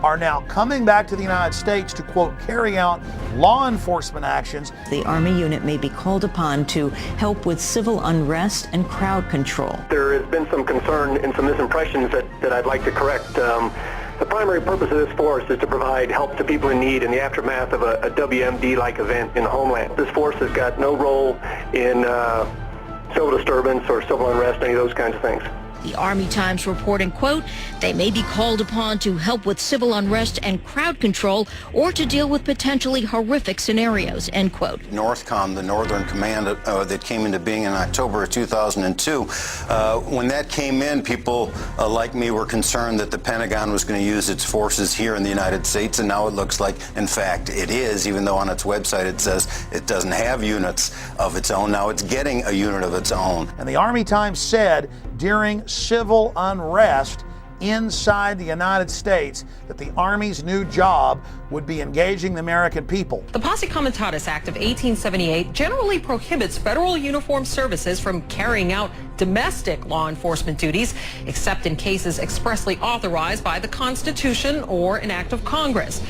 are now coming back to the United States to, quote, carry out law enforcement actions. The Army unit may be called upon to help with civil unrest and crowd control. There has been some concern and some misimpressions that I'd like to correct. The primary purpose of this force is to provide help to people in need in the aftermath of a WMD-like event in the homeland. This force has got no role in civil disturbance or civil unrest, any of those kinds of things. The Army Times reporting, quote, they may be called upon to help with civil unrest and crowd control or to deal with potentially horrific scenarios, end quote. NORTHCOM, the Northern Command that came into being in October of 2002, when that came in, people like me were concerned that the Pentagon was going to use its forces here in the United States, and now it looks like, in fact, it is, even though on its website it says it doesn't have units of its own. Now it's getting a unit of its own. And the Army Times said during civil unrest, inside the United States that the Army's new job would be engaging the American people. The Posse Comitatus Act of 1878 generally prohibits federal uniformed services from carrying out domestic law enforcement duties, except in cases expressly authorized by the Constitution or an act of Congress.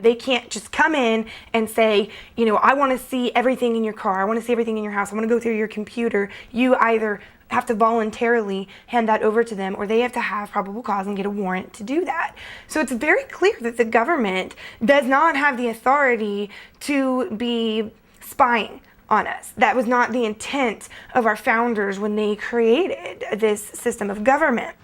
They can't just come in and say, you know, I want to see everything in your car, I want to see everything in your house, I want to go through your computer. You either have to voluntarily hand that over to them, or they have to have probable cause and get a warrant to do that. So it's very clear that the government does not have the authority to be spying on us. That was not the intent of our founders when they created this system of government.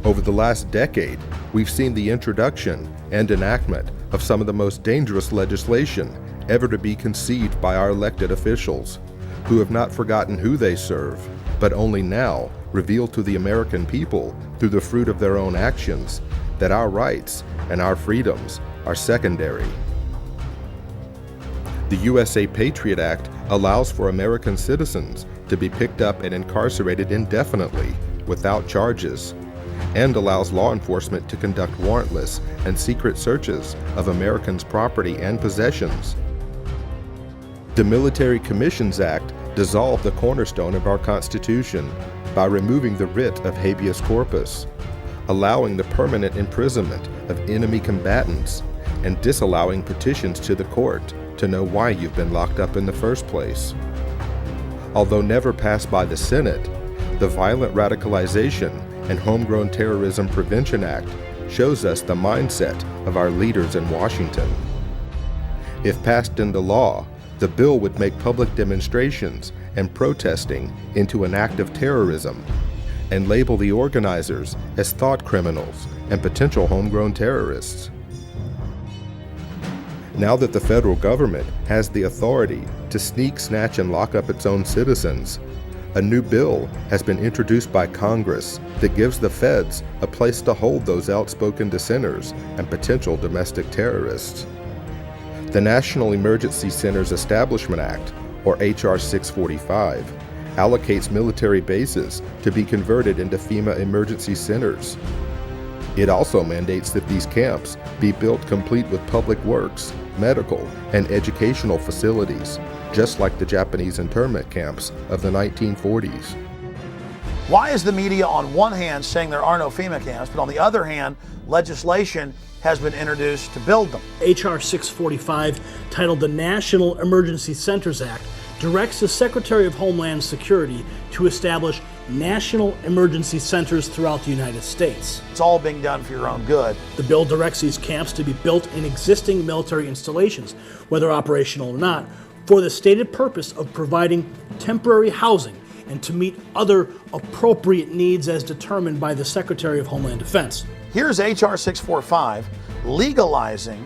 Over the last decade, we've seen the introduction and enactment of some of the most dangerous legislation ever to be conceived by our elected officials, who have not forgotten who they serve, but only now reveal to the American people through the fruit of their own actions that our rights and our freedoms are secondary. The USA Patriot Act allows for American citizens to be picked up and incarcerated indefinitely without charges, and allows law enforcement to conduct warrantless and secret searches of Americans' property and possessions. The Military Commissions Act dissolved the cornerstone of our Constitution by removing the writ of habeas corpus, allowing the permanent imprisonment of enemy combatants, and disallowing petitions to the court to know why you've been locked up in the first place. Although never passed by the Senate, the Violent Radicalization and Homegrown Terrorism Prevention Act shows us the mindset of our leaders in Washington. If passed into law, the bill would make public demonstrations and protesting into an act of terrorism and label the organizers as thought criminals and potential homegrown terrorists. Now that the federal government has the authority to sneak, snatch, and lock up its own citizens, a new bill has been introduced by Congress that gives the feds a place to hold those outspoken dissenters and potential domestic terrorists. The National Emergency Centers Establishment Act, or H.R. 645, allocates military bases to be converted into FEMA emergency centers. It also mandates that these camps be built complete with public works, medical, and educational facilities, just like the Japanese internment camps of the 1940s. Why is the media on one hand saying there are no FEMA camps, but on the other hand, legislation has been introduced to build them? H.R. 645, titled the National Emergency Centers Act, directs the Secretary of Homeland Security to establish national emergency centers throughout the United States. It's all being done for your own good. The bill directs these camps to be built in existing military installations, whether operational or not, for the stated purpose of providing temporary housing and to meet other appropriate needs as determined by the Secretary of Homeland Defense. Here's H.R. 645 legalizing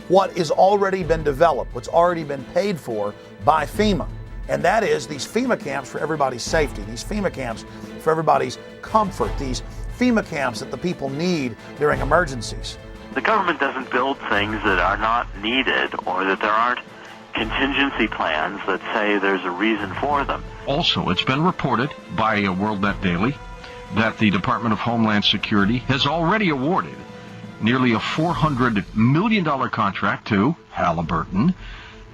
what has already been developed, what's already been paid for by FEMA. And that is these FEMA camps for everybody's safety, these FEMA camps for everybody's comfort, these FEMA camps that the people need during emergencies. The government doesn't build things that are not needed or that there aren't contingency plans that say there's a reason for them. Also, it's been reported by WorldNet Daily that the Department of Homeland Security has already awarded nearly a $400 million contract to Halliburton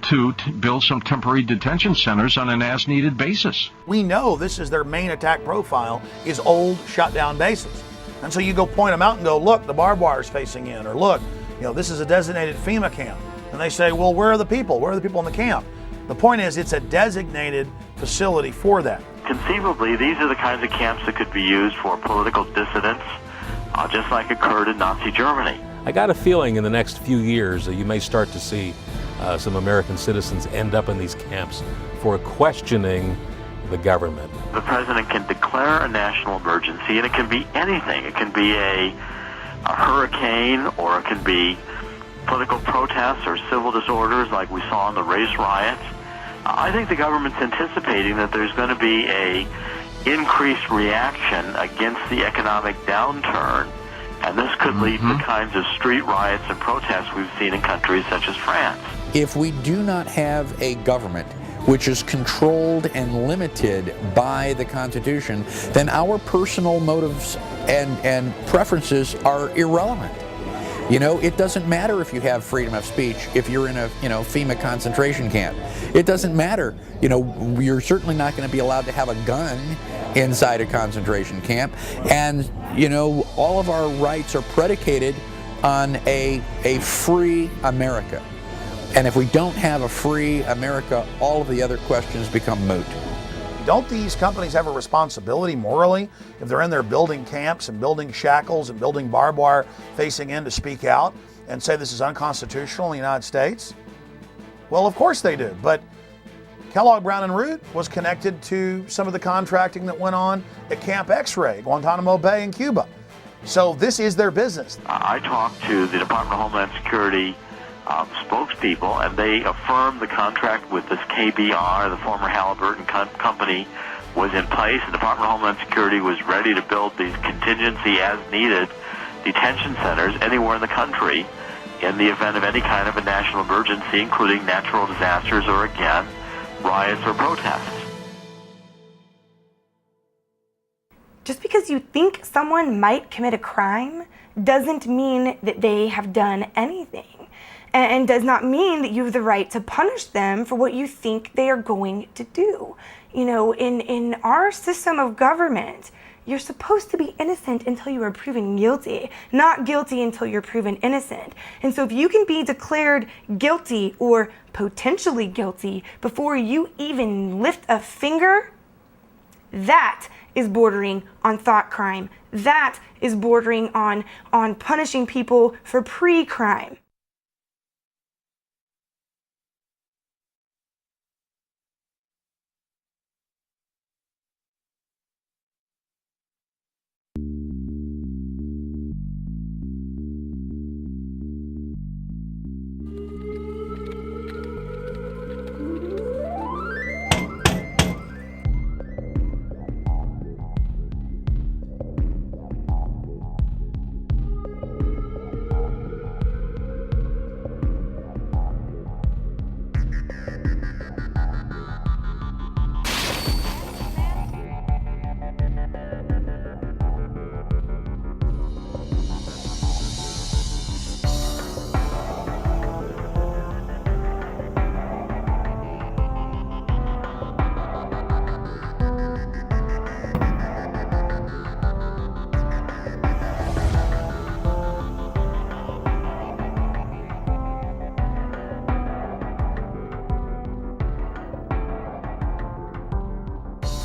to build some temporary detention centers on an as-needed basis. We know this is their main attack profile, is old, shut-down bases. And so you go point them out and go, look, the barbed wire's facing in, or look, this is a designated FEMA camp. And they say, well, where are the people? Where are the people in the camp? The point is, it's a designated facility for that. Conceivably, these are the kinds of camps that could be used for political dissidents, just like occurred in Nazi Germany. I got a feeling in the next few years that you may start to see some American citizens end up in these camps for questioning the government. The president can declare a national emergency, and it can be anything. It can be a hurricane, or it can be political protests or civil disorders like we saw in the race riots. I think the government's anticipating that there's going to be a increased reaction against the economic downturn, and this could lead to the kinds of street riots and protests we've seen in countries such as France. If we do not have a government which is controlled and limited by the Constitution, then our personal motives and preferences are irrelevant. You know, it doesn't matter if you have freedom of speech if you're in a, FEMA concentration camp. It doesn't matter. You're certainly not going to be allowed to have a gun inside a concentration camp. And, all of our rights are predicated on a free America. And if we don't have a free America, all of the other questions become moot. Don't these companies have a responsibility morally if they're in there building camps and building shackles and building barbed wire facing in to speak out and say this is unconstitutional in the United States? Well, of course they do. But Kellogg Brown and Root was connected to some of the contracting that went on at Camp X-Ray, Guantanamo Bay in Cuba. So this is their business. I talked to the Department of Homeland Security spokespeople, and they affirmed the contract with this KBR, the former Halliburton company, was in place. The Department of Homeland Security was ready to build these contingency as needed detention centers anywhere in the country in the event of any kind of a national emergency, including natural disasters or, again, riots or protests. Just because you think someone might commit a crime doesn't mean that they have done anything, and does not mean that you have the right to punish them for what you think they are going to do. In our system of government, you're supposed to be innocent until you are proven guilty, not guilty until you're proven innocent. And so if you can be declared guilty or potentially guilty before you even lift a finger, that is bordering on thought crime. That is bordering on punishing people for pre-crime.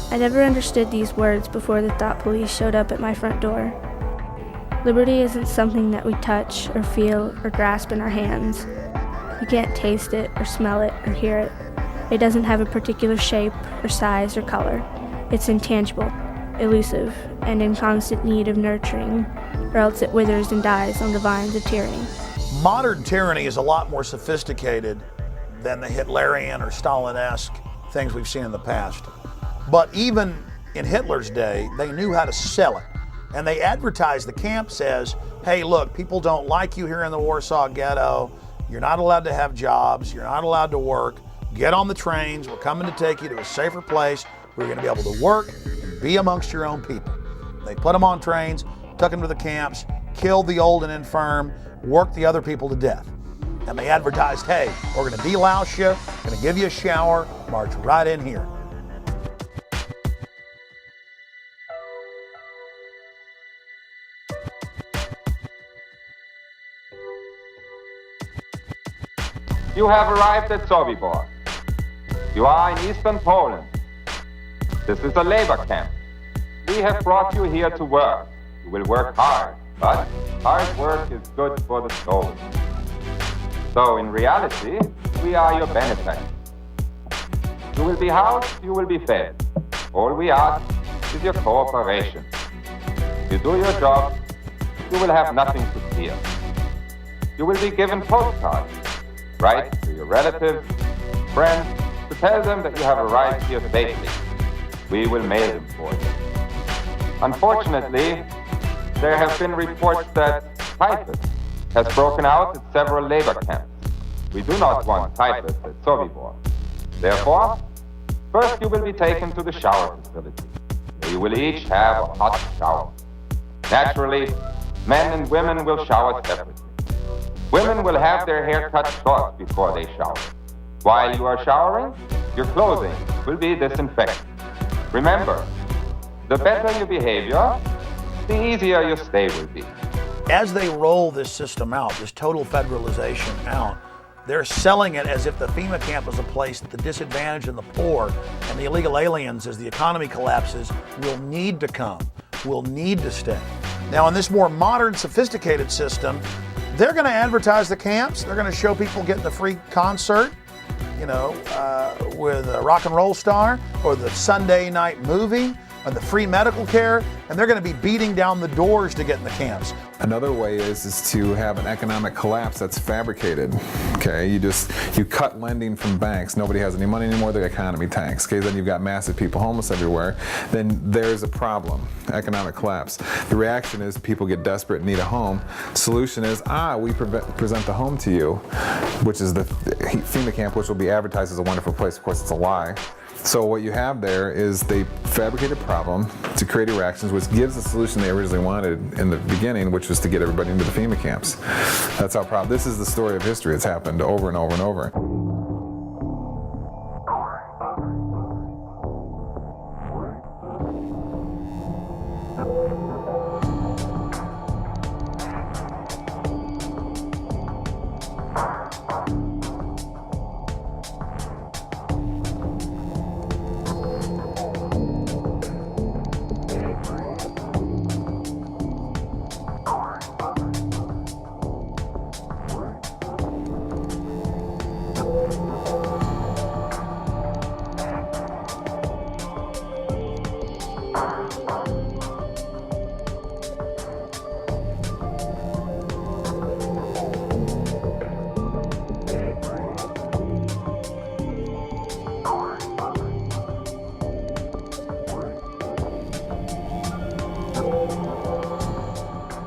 I never understood these words before the thought police showed up at my front door. Liberty isn't something that we touch or feel or grasp in our hands. You can't taste it or smell it or hear it. It doesn't have a particular shape or size or color. It's intangible, elusive, and in constant need of nurturing, or else it withers and dies on the vines of tyranny. Modern tyranny is a lot more sophisticated than the Hitlerian or Stalin-esque things we've seen in the past. But even in Hitler's day, they knew how to sell it. And they advertised the camps as, hey, look, people don't like you here in the Warsaw Ghetto. You're not allowed to have jobs. You're not allowed to work. Get on the trains. We're coming to take you to a safer place where you're going to be able to work and be amongst your own people. They put them on trains, took them to the camps, killed the old and infirm, worked the other people to death. And they advertised, hey, we're going to delouse you, going to give you a shower, march right in here. You have arrived at Sobibor. You are in eastern Poland. This is a labor camp. We have brought you here to work. You will work hard, but hard work is good for the soul. So in reality, we are your benefactors. You will be housed, you will be fed. All we ask is your cooperation. If you do your job, you will have nothing to fear. You will be given postcards, right to your relatives, friends, to tell them that you have arrived here safely. We will mail them for you. Unfortunately, there have been reports that typhus has broken out at several labor camps. We do not want typhus at Sobibor. Therefore, first you will be taken to the shower facility, where you will each have a hot shower. Naturally, men and women will shower separately. Women will have their hair cut short before they shower. While you are showering, your clothing will be disinfected. Remember, the better your behavior, the easier your stay will be. As they roll this system out, this total federalization out, they're selling it as if the FEMA camp is a place that the disadvantaged and the poor and the illegal aliens, as the economy collapses, will need to come, will need to stay. Now, in this more modern, sophisticated system, they're going to advertise the camps. They're going to show people getting the free concert, with a rock and roll star, or the Sunday night movie, or the free medical care, and they're going to be beating down the doors to get in the camps. Another way is to have an economic collapse that's fabricated. Okay, you cut lending from banks. Nobody has any money anymore. The economy tanks. Okay, then you've got massive people homeless everywhere. Then there's a problem. Economic collapse. The reaction is people get desperate and need a home. Solution is we present the home to you, which is the FEMA camp, which will be advertised as a wonderful place. Of course, it's a lie. So what you have there is they fabricate a problem to create reactions, which gives the solution they originally wanted in the beginning, which was to get everybody into the FEMA camps. That's how problem. This is the story of history. It's happened over and over and over.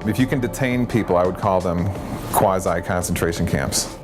If you can detain people, I would call them quasi-concentration camps.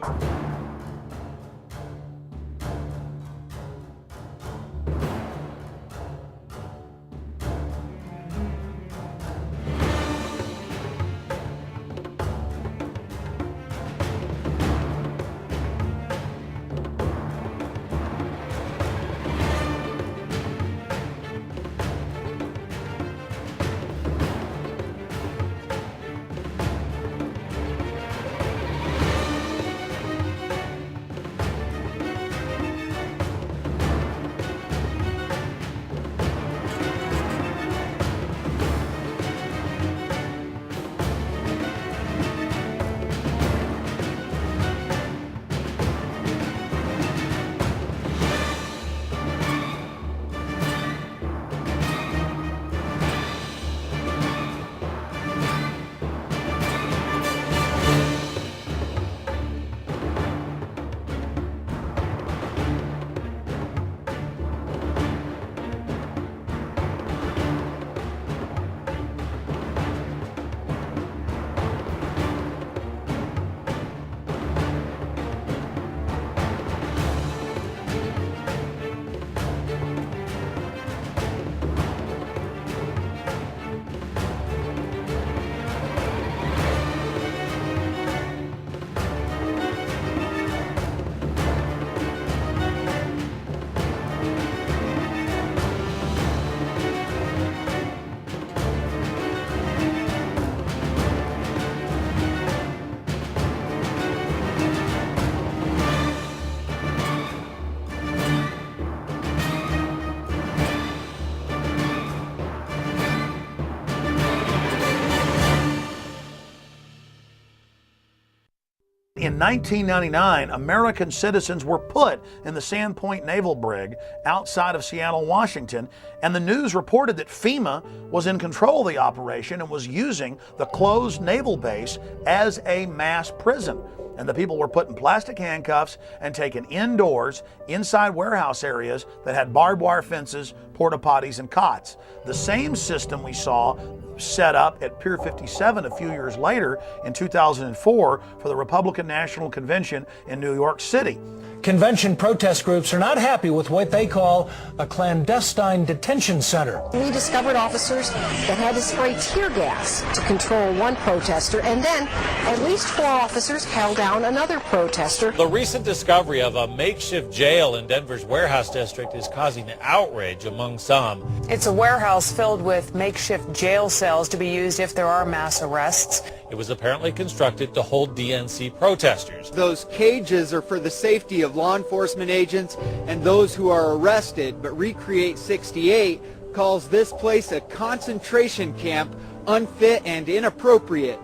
in 1999, American citizens were put in the Sandpoint Naval Brig outside of Seattle, Washington, and the news reported that FEMA was in control of the operation and was using the closed naval base as a mass prison. And the people were put in plastic handcuffs and taken indoors, inside warehouse areas that had barbed wire fences, porta potties, and cots. The same system we saw set up at Pier 57 a few years later in 2004 for the Republican National Convention in New York City. Convention protest groups are not happy with what they call a clandestine detention center. We discovered officers that had to spray tear gas to control one protester, and then at least 4 officers held down another protester. The recent discovery of a makeshift jail in Denver's warehouse district is causing outrage among some. It's a warehouse filled with makeshift jail cells to be used if there are mass arrests. It was apparently constructed to hold DNC protesters. Those cages are for the safety of law enforcement agents and those who are arrested, but Recreate 68 calls this place a concentration camp, unfit and inappropriate.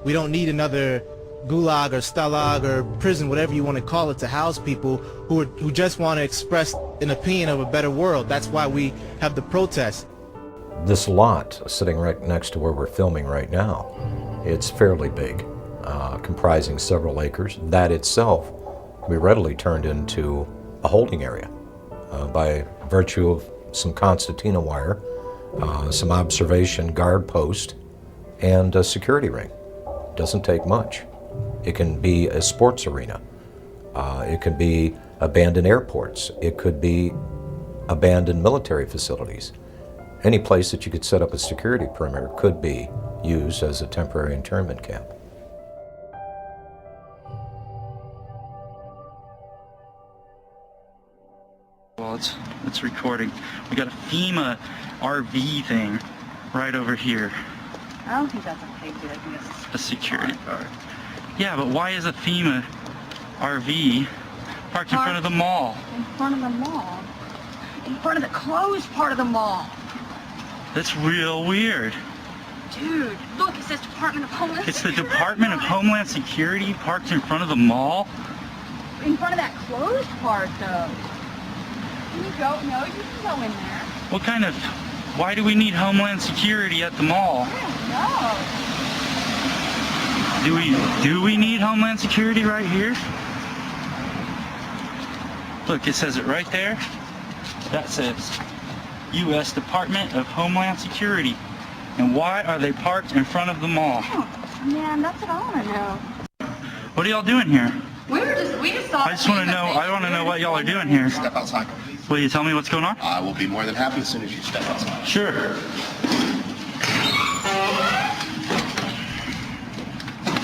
We don't need another gulag or stalag or prison, whatever you want to call it, to house people who just want to express an opinion of a better world. That's why we have the protests. This lot sitting right next to where we're filming right now, it's fairly big, comprising several acres. That itself can be readily turned into a holding area by virtue of some concertina wire, some observation guard post, and a security ring. Doesn't take much. It can be a sports arena. It can be abandoned airports. It could be abandoned military facilities. Any place that you could set up a security perimeter could be used as a temporary internment camp. Well, it's recording. We got a FEMA RV thing right over here. I don't think that's a big deal. I think it's A security guard. Yeah, but why is a FEMA RV parked in front of the mall? in front of the mall. In front of the closed part of the mall. That's real weird. Dude, look, it says Department of Homeland It's the Security. Department of Homeland Security parked in front of the mall? In front of that closed part, though. Can you go? No, you can go in there. What kind of, why do we need Homeland Security at the mall? No. Do we need Homeland Security right here? Look, it says it right there. That says U.S. Department of Homeland Security. And why are they parked in front of the mall? Oh, man, that's what I want to know. What are y'all doing here? We just thought. I just want to know, I want to know what y'all are doing here. Step outside. Will you tell me what's going on? I will be more than happy as soon as you step outside. Sure.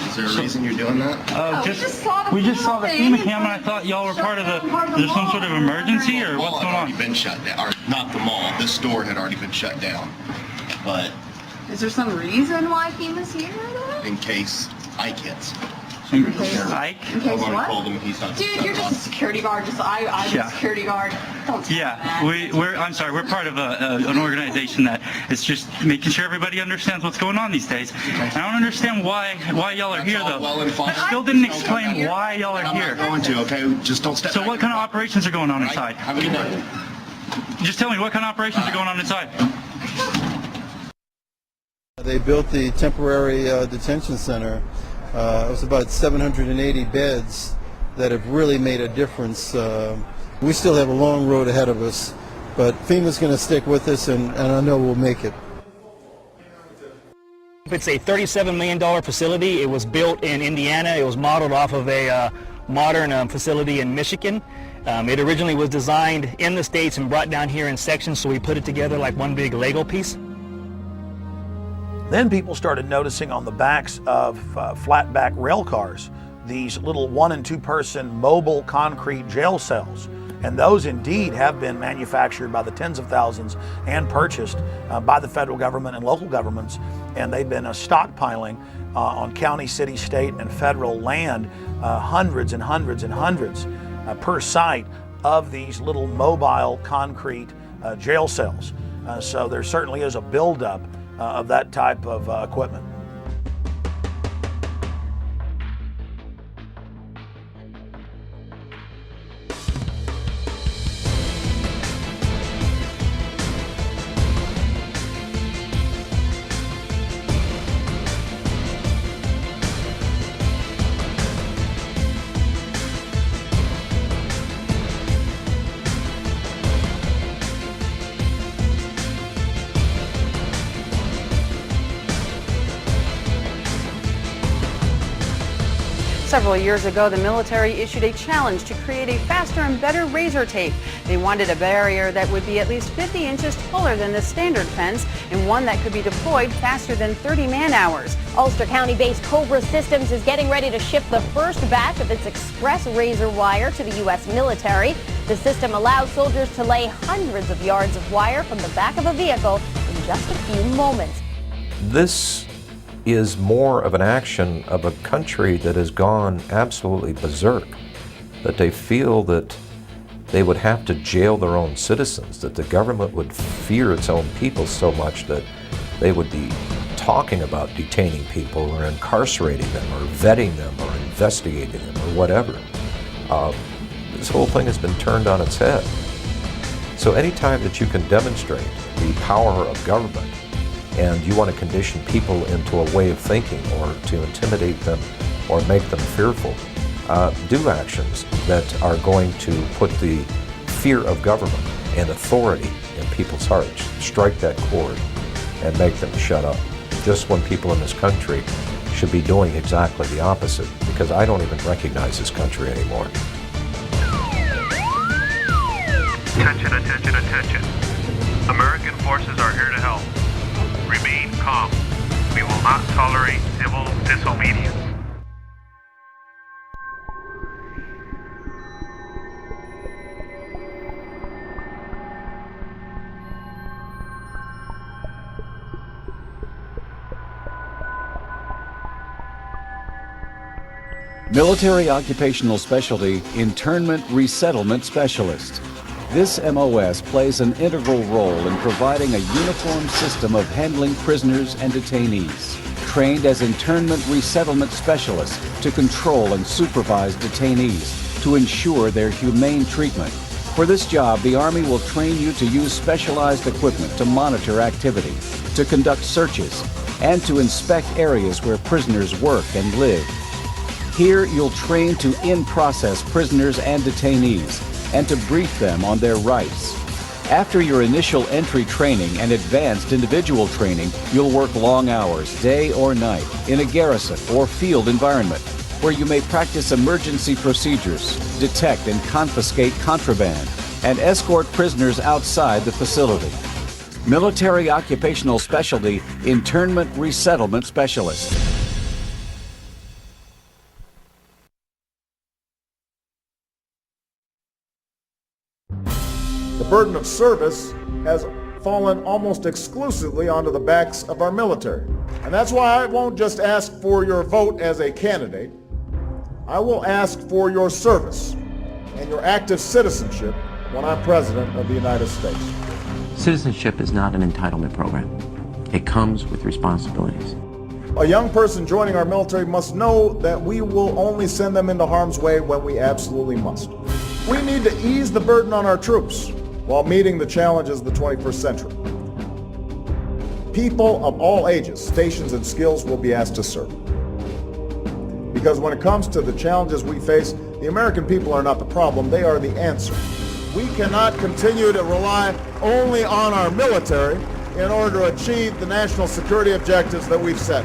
Is there a reason you're doing that? We just saw the FEMA cam and I thought y'all were part of the, is there some sort of emergency or what's going on? Already been shut down. Or not the mall. This store had already been shut down. But Is there some reason why FEMA's here, though? in case Ike hits. Ike? In case I've already what? called him. He's not. Dude, you're just a security guard. I'm Yeah. a security guard. Don't Yeah, I'm sorry, we're part of an organization that is just making sure everybody understands what's going on these days. And I don't understand why y'all are here though. Well and fine. I still didn't explain why y'all are I'm here. not going to. Okay, just don't step. So back. what kind of operations are going on inside? Have a good day. Just tell me what kind of operations are going on inside. They built the temporary detention center. It was about 780 beds that have really made a difference. We still have a long road ahead of us, but FEMA's going to stick with us, and I know we'll make it. It's a $37 million facility. It was built in Indiana. It was modeled off of a modern facility in Michigan. It originally was designed in the States and brought down here in sections, so we put it together like one big Lego piece. Then people started noticing on the backs of flatback rail cars these little 1- and 2-person mobile concrete jail cells. And those indeed have been manufactured by the tens of thousands and purchased by the federal government and local governments. And they've been stockpiling on county, city, state, and federal land hundreds and hundreds and hundreds per site of these little mobile concrete jail cells. So there certainly is a buildup of that type of equipment. Several years ago, the military issued a challenge to create a faster and better razor tape. They wanted a barrier that would be at least 50 inches taller than the standard fence and one that could be deployed faster than 30 man-hours. Ulster County-based Cobra Systems is getting ready to ship the first batch of its express razor wire to the U.S. military. The system allows soldiers to lay hundreds of yards of wire from the back of a vehicle in just a few moments. This is more of an action of a country that has gone absolutely berserk, that they feel that they would have to jail their own citizens, that the government would fear its own people so much that they would be talking about detaining people or incarcerating them or vetting them or investigating them or whatever. This whole thing has been turned on its head. So anytime that you can demonstrate the power of government and you want to condition people into a way of thinking or to intimidate them or make them fearful, do actions that are going to put the fear of government and authority in people's hearts. Strike that chord and make them shut up. Just when people in this country should be doing exactly the opposite, because I don't even recognize this country anymore. Attention, attention, attention. American forces are here to help. Remain calm. We will not tolerate civil disobedience. Military Occupational Specialty Internment Resettlement Specialist. This MOS plays an integral role in providing a uniform system of handling prisoners and detainees. Trained as internment resettlement specialists to control and supervise detainees to ensure their humane treatment. For this job, the Army will train you to use specialized equipment to monitor activity, to conduct searches, and to inspect areas where prisoners work and live. Here, you'll train to in-process prisoners and detainees and to brief them on their rights. After your initial entry training and advanced individual training, you'll work long hours, day or night, in a garrison or field environment, where you may practice emergency procedures, detect and confiscate contraband, and escort prisoners outside the facility. Military Occupational Specialty Internment Resettlement Specialist. The burden of service has fallen almost exclusively onto the backs of our military. And that's why I won't just ask for your vote as a candidate. I will ask for your service and your active citizenship when I'm President of the United States. Citizenship is not an entitlement program. It comes with responsibilities. A young person joining our military must know that we will only send them into harm's way when we absolutely must. We need to ease the burden on our troops while meeting the challenges of the 21st century. People of all ages, stations, and skills will be asked to serve. Because when it comes to the challenges we face, the American people are not the problem, they are the answer. We cannot continue to rely only on our military in order to achieve the national security objectives that we've set.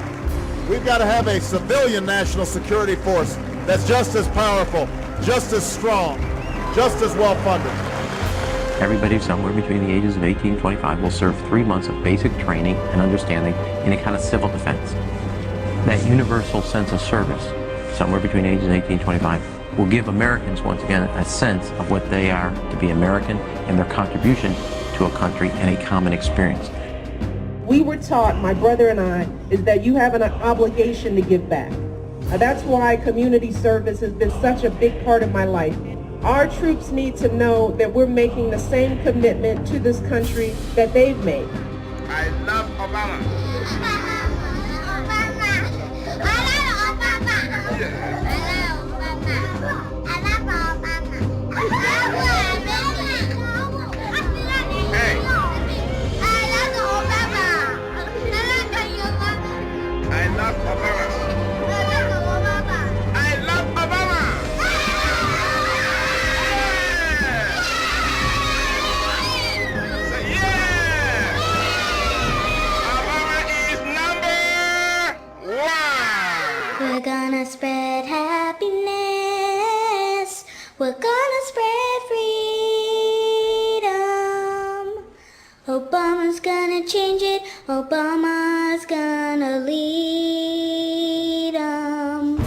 We've got to have a civilian national security force that's just as powerful, just as strong, just as well funded. Everybody somewhere between the ages of 18 and 25 will serve 3 months of basic training and understanding in a kind of civil defense. That universal sense of service, somewhere between ages 18 and 25, will give Americans, once again, a sense of what they are to be American and their contribution to a country and a common experience. We were taught, my brother and I, is that you have an obligation to give back. That's why community service has been such a big part of my life. Our troops need to know that we're making the same commitment to this country that they've made. I love Obama. Obama! We're gonna spread freedom. Obama's gonna change it. Obama's gonna lead 'em.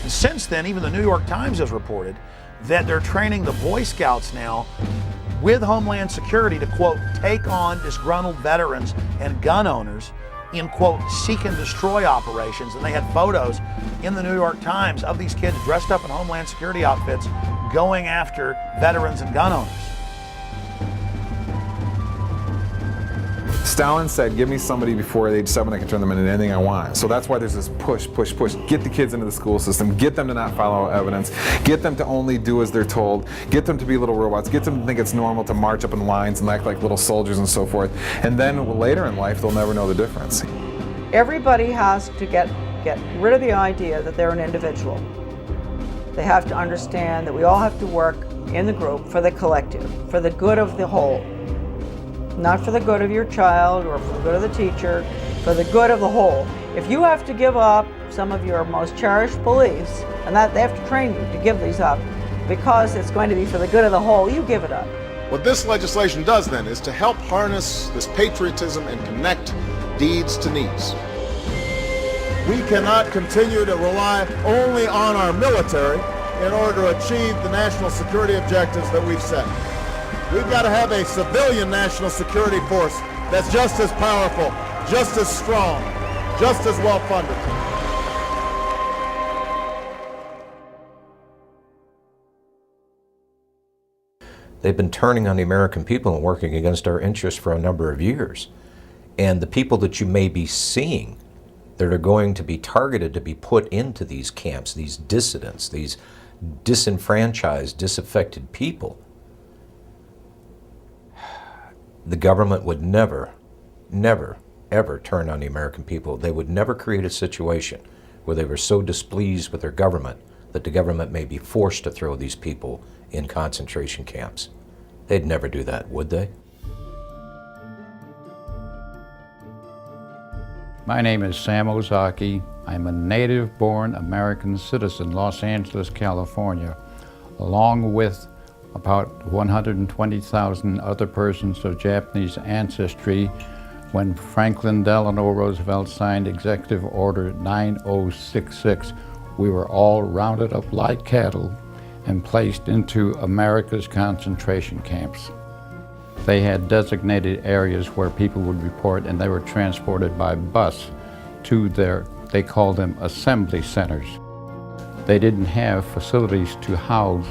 Since then, even the New York Times has reported that they're training the Boy Scouts now with Homeland Security to, quote, take on disgruntled veterans and gun owners in, quote, seek and destroy operations. And they had photos in the New York Times of these kids dressed up in Homeland Security outfits going after veterans and gun owners. Stalin said, give me somebody before age 7, I can turn them into anything I want. So that's why there's this push. Get the kids into the school system, get them to not follow evidence, get them to only do as they're told, get them to be little robots, get them to think it's normal to march up in lines and act like little soldiers and so forth. And then later in life, they'll never know the difference. Everybody has to get rid of the idea that they're an individual. They have to understand that we all have to work in the group for the collective, for the good of the whole. Not for the good of your child or for the good of the teacher, for the good of the whole. If you have to give up some of your most cherished beliefs, and that they have to train you to give these up because it's going to be for the good of the whole, you give it up. What this legislation does then is to help harness this patriotism and connect deeds to needs. We cannot continue to rely only on our military in order to achieve the national security objectives that we've set. We've got to have a civilian national security force that's just as powerful, just as strong, just as well funded. They've been turning on the American people and working against our interests for a number of years. And the people that you may be seeing that are going to be targeted to be put into these camps, these dissidents, these disenfranchised, disaffected people, the government would never, ever turn on the American people. They would never create a situation where they were so displeased with their government that the government may be forced to throw these people in concentration camps. They'd never do that, would they? My name is Sam Ozaki. I'm a native-born American citizen, Los Angeles, California, along with about 120,000 other persons of Japanese ancestry when Franklin Delano Roosevelt signed Executive Order 9066. We were all rounded up like cattle and placed into America's concentration camps. They had designated areas where people would report, and they were transported by bus to they called them assembly centers. They didn't have facilities to house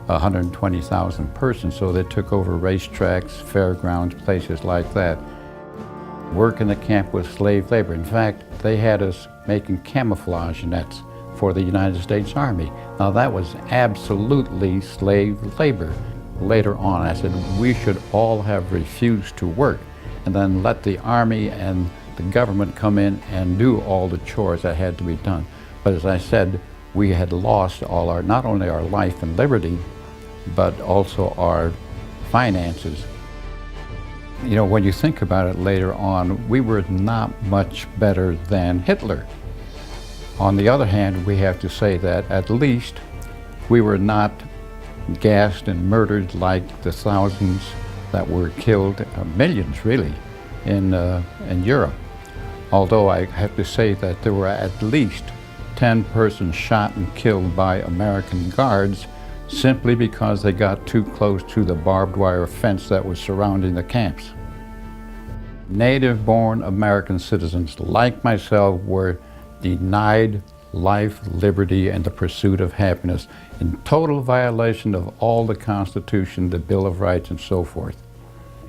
120,000 persons, so they took over racetracks, fairgrounds, places like that. Work in the camp was slave labor. In fact, they had us making camouflage nets for the United States Army. Now that was absolutely slave labor. Later on, I said we should all have refused to work and then let the Army and the government come in and do all the chores that had to be done. But as I said, we had lost all our, not only our life and liberty, but also our finances. You know, when you think about it later on, we were not much better than Hitler. On the other hand, we have to say that at least we were not gassed and murdered like the thousands that were killed, millions really, in Europe. Although I have to say that there were at least 10 persons shot and killed by American guards simply because they got too close to the barbed wire fence that was surrounding the camps. Native-born American citizens like myself were denied life, liberty, and the pursuit of happiness in total violation of all the Constitution, the Bill of Rights, and so forth.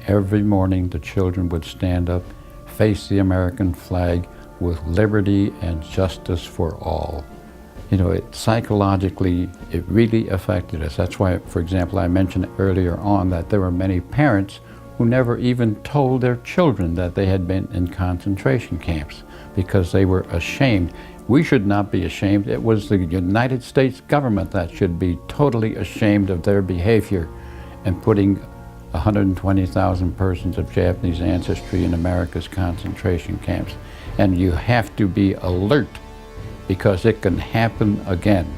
Every morning the children would stand up, face the American flag with liberty and justice for all. You know, psychologically, it really affected us. That's why, for example, I mentioned earlier on that there were many parents who never even told their children that they had been in concentration camps because they were ashamed. We should not be ashamed. It was the United States government that should be totally ashamed of their behavior and putting 120,000 persons of Japanese ancestry in America's concentration camps. And you have to be alert because it can happen again.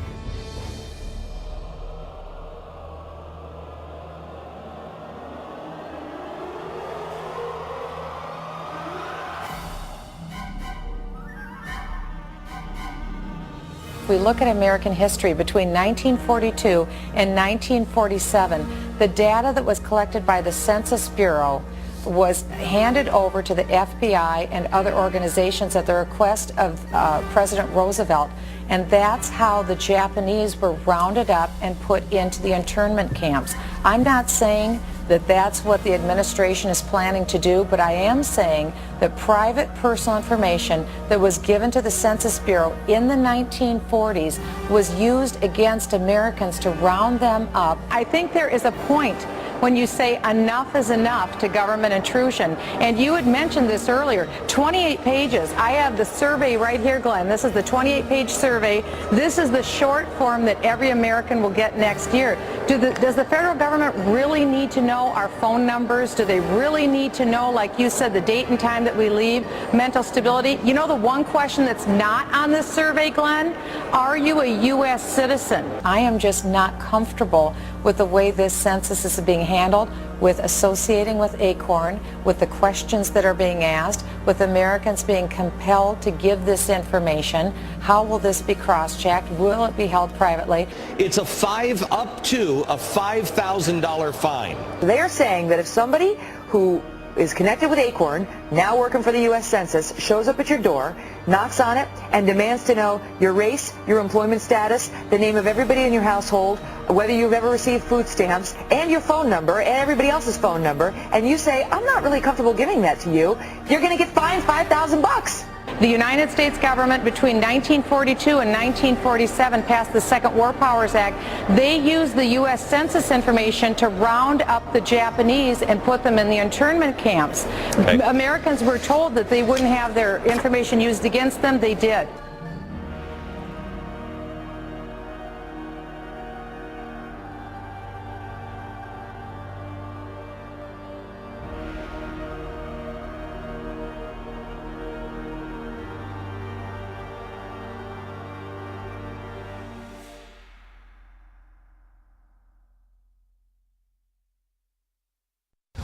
If we look at American history between 1942 and 1947, the data that was collected by the Census Bureau was handed over to the FBI and other organizations at the request of President Roosevelt. And that's how the Japanese were rounded up and put into the internment camps. I'm not saying that that's what the administration is planning to do, but I am saying that private personal information that was given to the Census Bureau in the 1940s was used against Americans to round them up. I think there is a point when you say enough is enough to government intrusion. And you had mentioned this earlier, 28 pages. I have the survey right here, Glenn. This is the 28-page survey. This is the short form that every American will get next year. Does the federal government really need to know our phone numbers? Do they really need to know, like you said, the date and time that we leave, mental stability? You know the one question that's not on this survey, Glenn? Are you a U.S. citizen? I am just not comfortable with the way this census is being handled, with associating with ACORN, with the questions that are being asked, with Americans being compelled to give this information. How will this be cross-checked? Will it be held privately? It's up to a $5,000 fine. They're saying that if somebody who is connected with ACORN, now working for the U.S. Census, shows up at your door, knocks on it, and demands to know your race, your employment status, the name of everybody in your household, whether you've ever received food stamps, and your phone number, and everybody else's phone number, and you say, I'm not really comfortable giving that to you, you're going to get fined $5,000. The United States government between 1942 and 1947 passed the Second War Powers Act. They used the U.S. Census information to round up the Japanese and put them in the internment camps. Okay. Americans were told that they wouldn't have their information used against them. They did.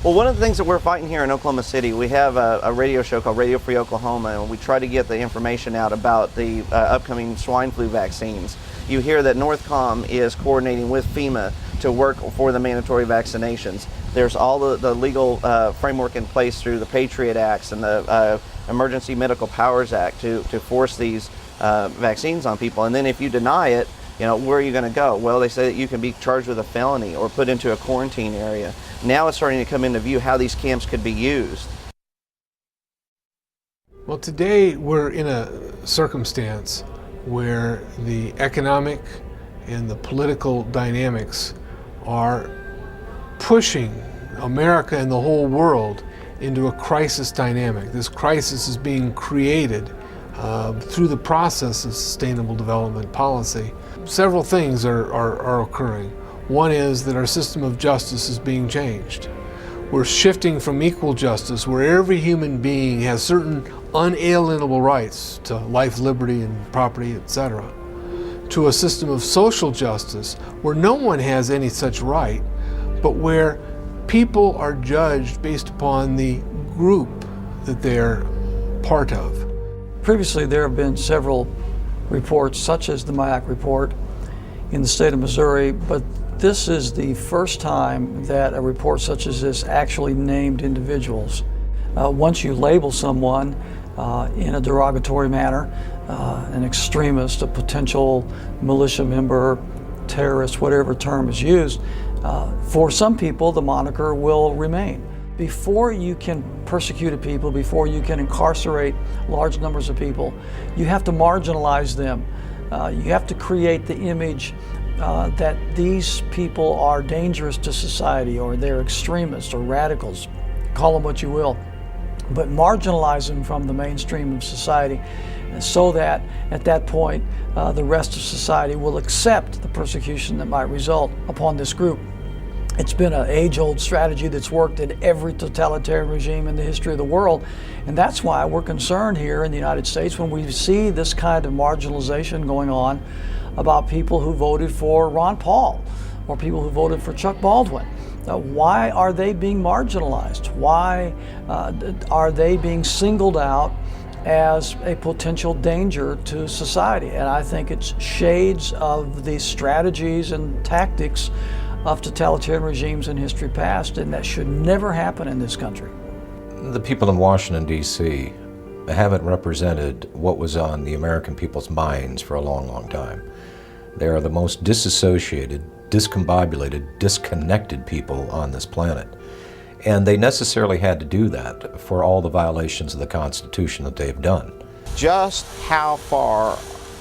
Well, one of the things that we're fighting here in Oklahoma City, we have a radio show called Radio Free Oklahoma, and we try to get the information out about the upcoming swine flu vaccines. You hear that Northcom is coordinating with FEMA to work for the mandatory vaccinations. There's all the legal framework in place through the Patriot Acts and the Emergency Medical Powers Act to force these vaccines on people. And then if you deny it, you know, where are you going to go? Well, they say that you can be charged with a felony or put into a quarantine area. Now it's starting to come into view how these camps could be used. Well, today we're in a circumstance where the economic and the political dynamics are pushing America and the whole world into a crisis dynamic. This crisis is being created through the process of sustainable development policy. Several things are occurring. One is that our system of justice is being changed. We're shifting from equal justice, where every human being has certain unalienable rights to life, liberty, and property, etc., to a system of social justice where no one has any such right, but where people are judged based upon the group that they're part of. Previously, there have been several reports, such as the MIAC report in the state of Missouri, but this is the first time that a report such as this actually named individuals. Once you label someone in a derogatory manner, an extremist, a potential militia member, terrorist, whatever term is used, for some people the moniker will remain. Before you can persecute people, before you can incarcerate large numbers of people, you have to marginalize them. You have to create the image that these people are dangerous to society, or they're extremists or radicals, call them what you will, but marginalize them from the mainstream of society so that at that point the rest of society will accept the persecution that might result upon this group. It's been an age-old strategy that's worked in every totalitarian regime in the history of the world. And that's why we're concerned here in the United States when we see this kind of marginalization going on about people who voted for Ron Paul or people who voted for Chuck Baldwin. Why are they being marginalized? Why are they being singled out as a potential danger to society? And I think it's shades of the strategies and tactics of totalitarian regimes in history past, and that should never happen in this country. The people in Washington, D.C. haven't represented what was on the American people's minds for a long, long time. They are the most disassociated, discombobulated, disconnected people on this planet. And they necessarily had to do that for all the violations of the Constitution that they've done. Just how far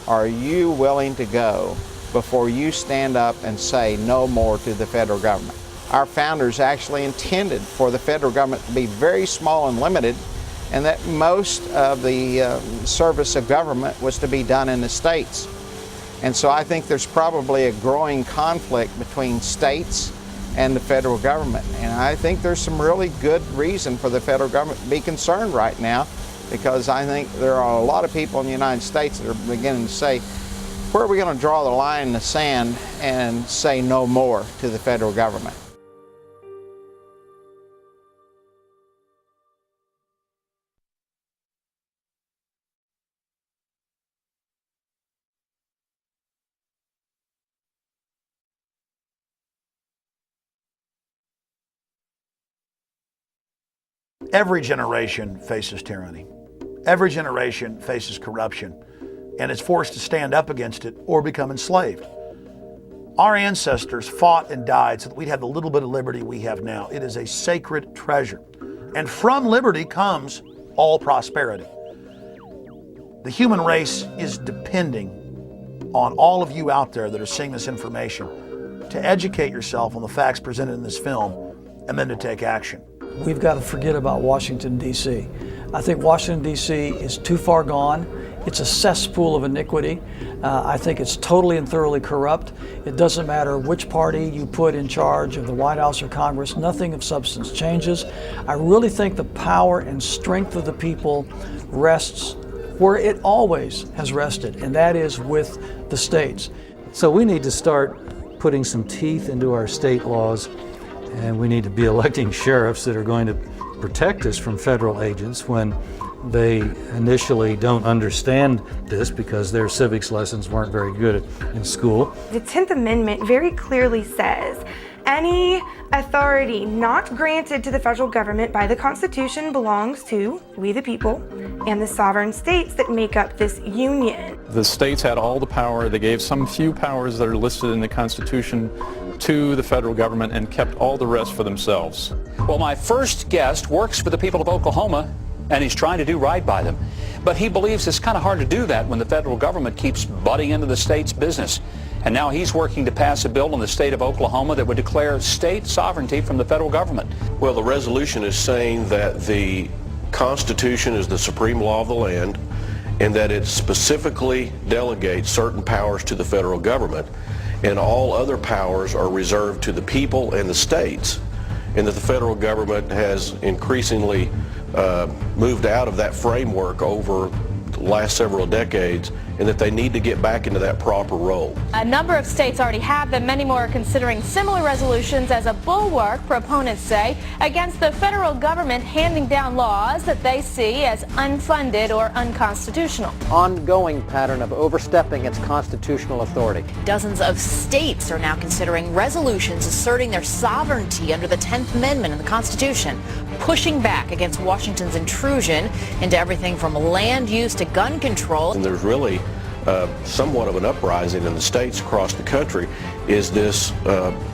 are you willing to go before you stand up and say no more to the federal government? Our founders actually intended for the federal government to be very small and limited, and that most of the service of government was to be done in the states. And so I think there's probably a growing conflict between states and the federal government. And I think there's some really good reason for the federal government to be concerned right now, because I think there are a lot of people in the United States that are beginning to say, where are we going to draw the line in the sand and say no more to the federal government? Every generation faces tyranny. Every generation faces corruption, and is forced to stand up against it or become enslaved. Our ancestors fought and died so that we'd have the little bit of liberty we have now. It is a sacred treasure. And from liberty comes all prosperity. The human race is depending on all of you out there that are seeing this information to educate yourself on the facts presented in this film and then to take action. We've got to forget about Washington, D.C. I think Washington, D.C. is too far gone. It's a cesspool of iniquity. I think it's totally and thoroughly corrupt. It doesn't matter which party you put in charge of the White House or Congress, nothing of substance changes. I really think the power and strength of the people rests where it always has rested, and that is with the states. So we need to start putting some teeth into our state laws, and we need to be electing sheriffs that are going to protect us from federal agents when they initially don't understand this because their civics lessons weren't very good in school. The 10th Amendment very clearly says any authority not granted to the federal government by the Constitution belongs to we the people and the sovereign states that make up this union. The states had all the power. They gave some few powers that are listed in the Constitution to the federal government and kept all the rest for themselves. Well, my first guest works for the people of Oklahoma, and he's trying to do right by them. But he believes it's kind of hard to do that when the federal government keeps butting into the state's business. And now he's working to pass a bill in the state of Oklahoma that would declare state sovereignty from the federal government. Well, the resolution is saying that the Constitution is the supreme law of the land and that it specifically delegates certain powers to the federal government, and all other powers are reserved to the people and the states, and that the federal government has increasingly moved out of that framework over the last several decades, and that they need to get back into that proper role. A number of states already have them. Many more are considering similar resolutions as a bulwark, proponents say, against the federal government handing down laws that they see as unfunded or unconstitutional. Ongoing pattern of overstepping its constitutional authority. Dozens of states are now considering resolutions asserting their sovereignty under the 10th Amendment in the Constitution, pushing back against Washington's intrusion into everything from land use to gun control. And there's really somewhat of an uprising in the states across the country is this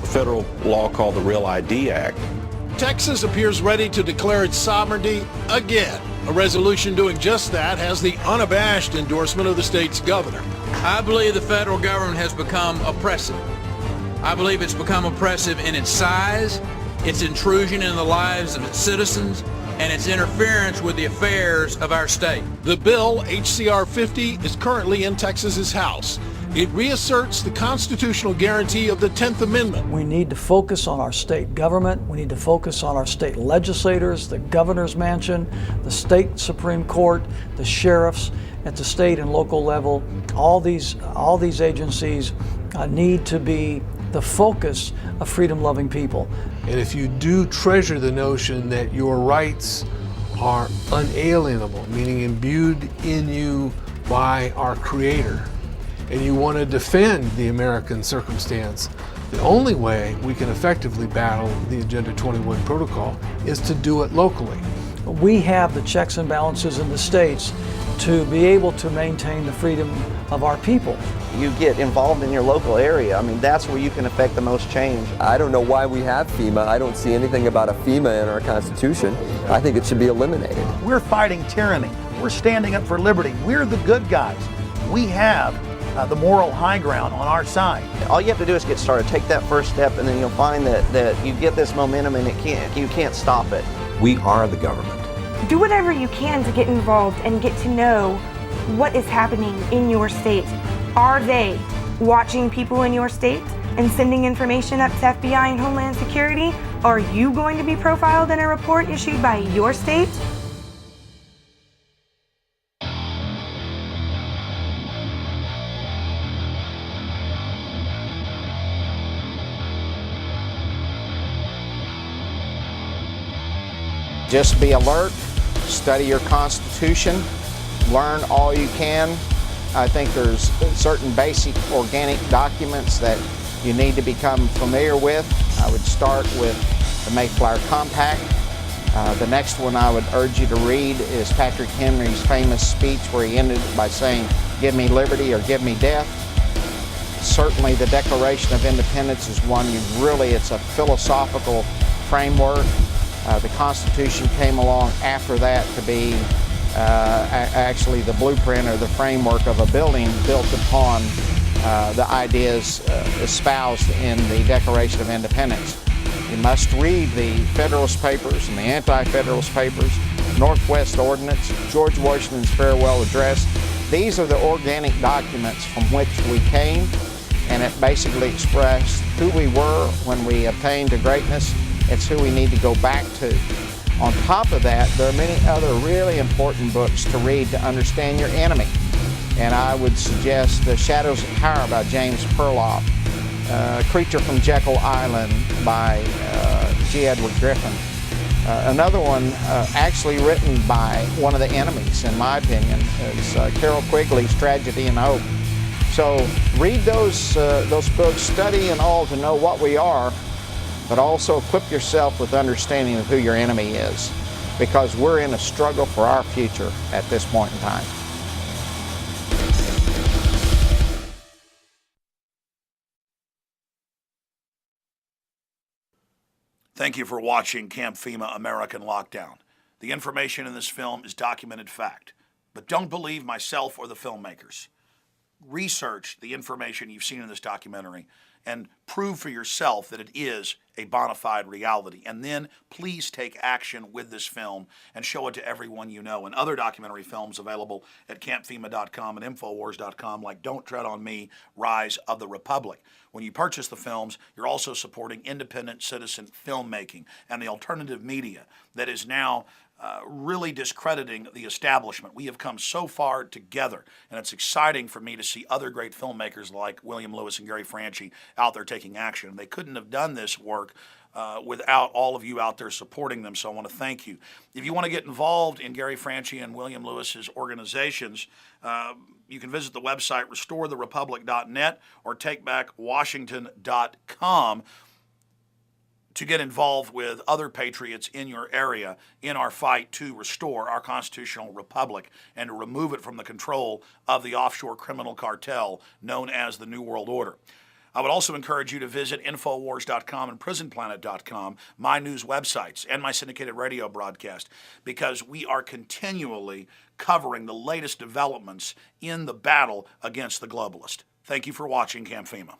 federal law called the Real ID Act. Texas appears ready to declare its sovereignty again. A resolution doing just that has the unabashed endorsement of the state's governor. I believe the federal government has become oppressive. I believe it's become oppressive in its size, its intrusion in the lives of its citizens, and its interference with the affairs of our state. The bill, HCR 50, is currently in Texas's House. It reasserts the constitutional guarantee of the 10th Amendment. We need to focus on our state government. We need to focus on our state legislators, the governor's mansion, the state Supreme Court, the sheriffs at the state and local level. All these agencies need to be the focus of freedom-loving people. And if you do treasure the notion that your rights are unalienable, meaning imbued in you by our Creator, and you want to defend the American circumstance, the only way we can effectively battle the Agenda 21 protocol is to do it locally. We have the checks and balances in the states to be able to maintain the freedom of our people. You get involved in your local area. I mean, that's where you can affect the most change. I don't know why we have FEMA. I don't see anything about a FEMA in our Constitution. I think it should be eliminated. We're fighting tyranny. We're standing up for liberty. We're the good guys. We have the moral high ground on our side. All you have to do is get started. Take that first step, and then you'll find that you get this momentum, and you can't stop it. We are the government. Do whatever you can to get involved and get to know what is happening in your state. Are they watching people in your state and sending information up to FBI and Homeland Security? Are you going to be profiled in a report issued by your state? Just be alert, study your Constitution, learn all you can. I think there's certain basic organic documents that you need to become familiar with. I would start with the Mayflower Compact. The next one I would urge you to read is Patrick Henry's famous speech where he ended by saying, "Give me liberty or give me death." Certainly the Declaration of Independence is one it's a philosophical framework. The Constitution came along after that to be actually the blueprint or the framework of a building built upon the ideas espoused in the Declaration of Independence. You must read the Federalist Papers and the Anti-Federalist Papers, Northwest Ordinance, George Washington's Farewell Address. These are the organic documents from which we came, and it basically expressed who we were when we attained to greatness. It's who we need to go back to. On top of that, there are many other really important books to read to understand your enemy. And I would suggest The Shadows of Power by James Perloff, Creature from Jekyll Island by G. Edward Griffin. Another one actually written by one of the enemies, in my opinion, is Carol Quigley's Tragedy and Hope. So read those books, study and all to know what we are, but also equip yourself with understanding of who your enemy is, because we're in a struggle for our future at this point in time. Thank you for watching Camp FEMA American Lockdown. The information in this film is documented fact, but don't believe myself or the filmmakers. Research the information you've seen in this documentary and prove for yourself that it is a bona fide reality. And then please take action with this film and show it to everyone you know. And other documentary films available at campfema.com and infowars.com, like Don't Tread on Me, Rise of the Republic. When you purchase the films, you're also supporting independent citizen filmmaking and the alternative media that is now really discrediting the establishment. We have come so far together, and it's exciting for me to see other great filmmakers like William Lewis and Gary Franchi out there taking action. They couldn't have done this work without all of you out there supporting them, so I want to thank you. If you want to get involved in Gary Franchi and William Lewis's organizations, you can visit the website restoretherepublic.net or takebackwashington.com to get involved with other patriots in your area in our fight to restore our constitutional republic and to remove it from the control of the offshore criminal cartel known as the New World Order. I would also encourage you to visit Infowars.com and PrisonPlanet.com, my news websites, and my syndicated radio broadcast, because we are continually covering the latest developments in the battle against the globalist. Thank you for watching Camp FEMA.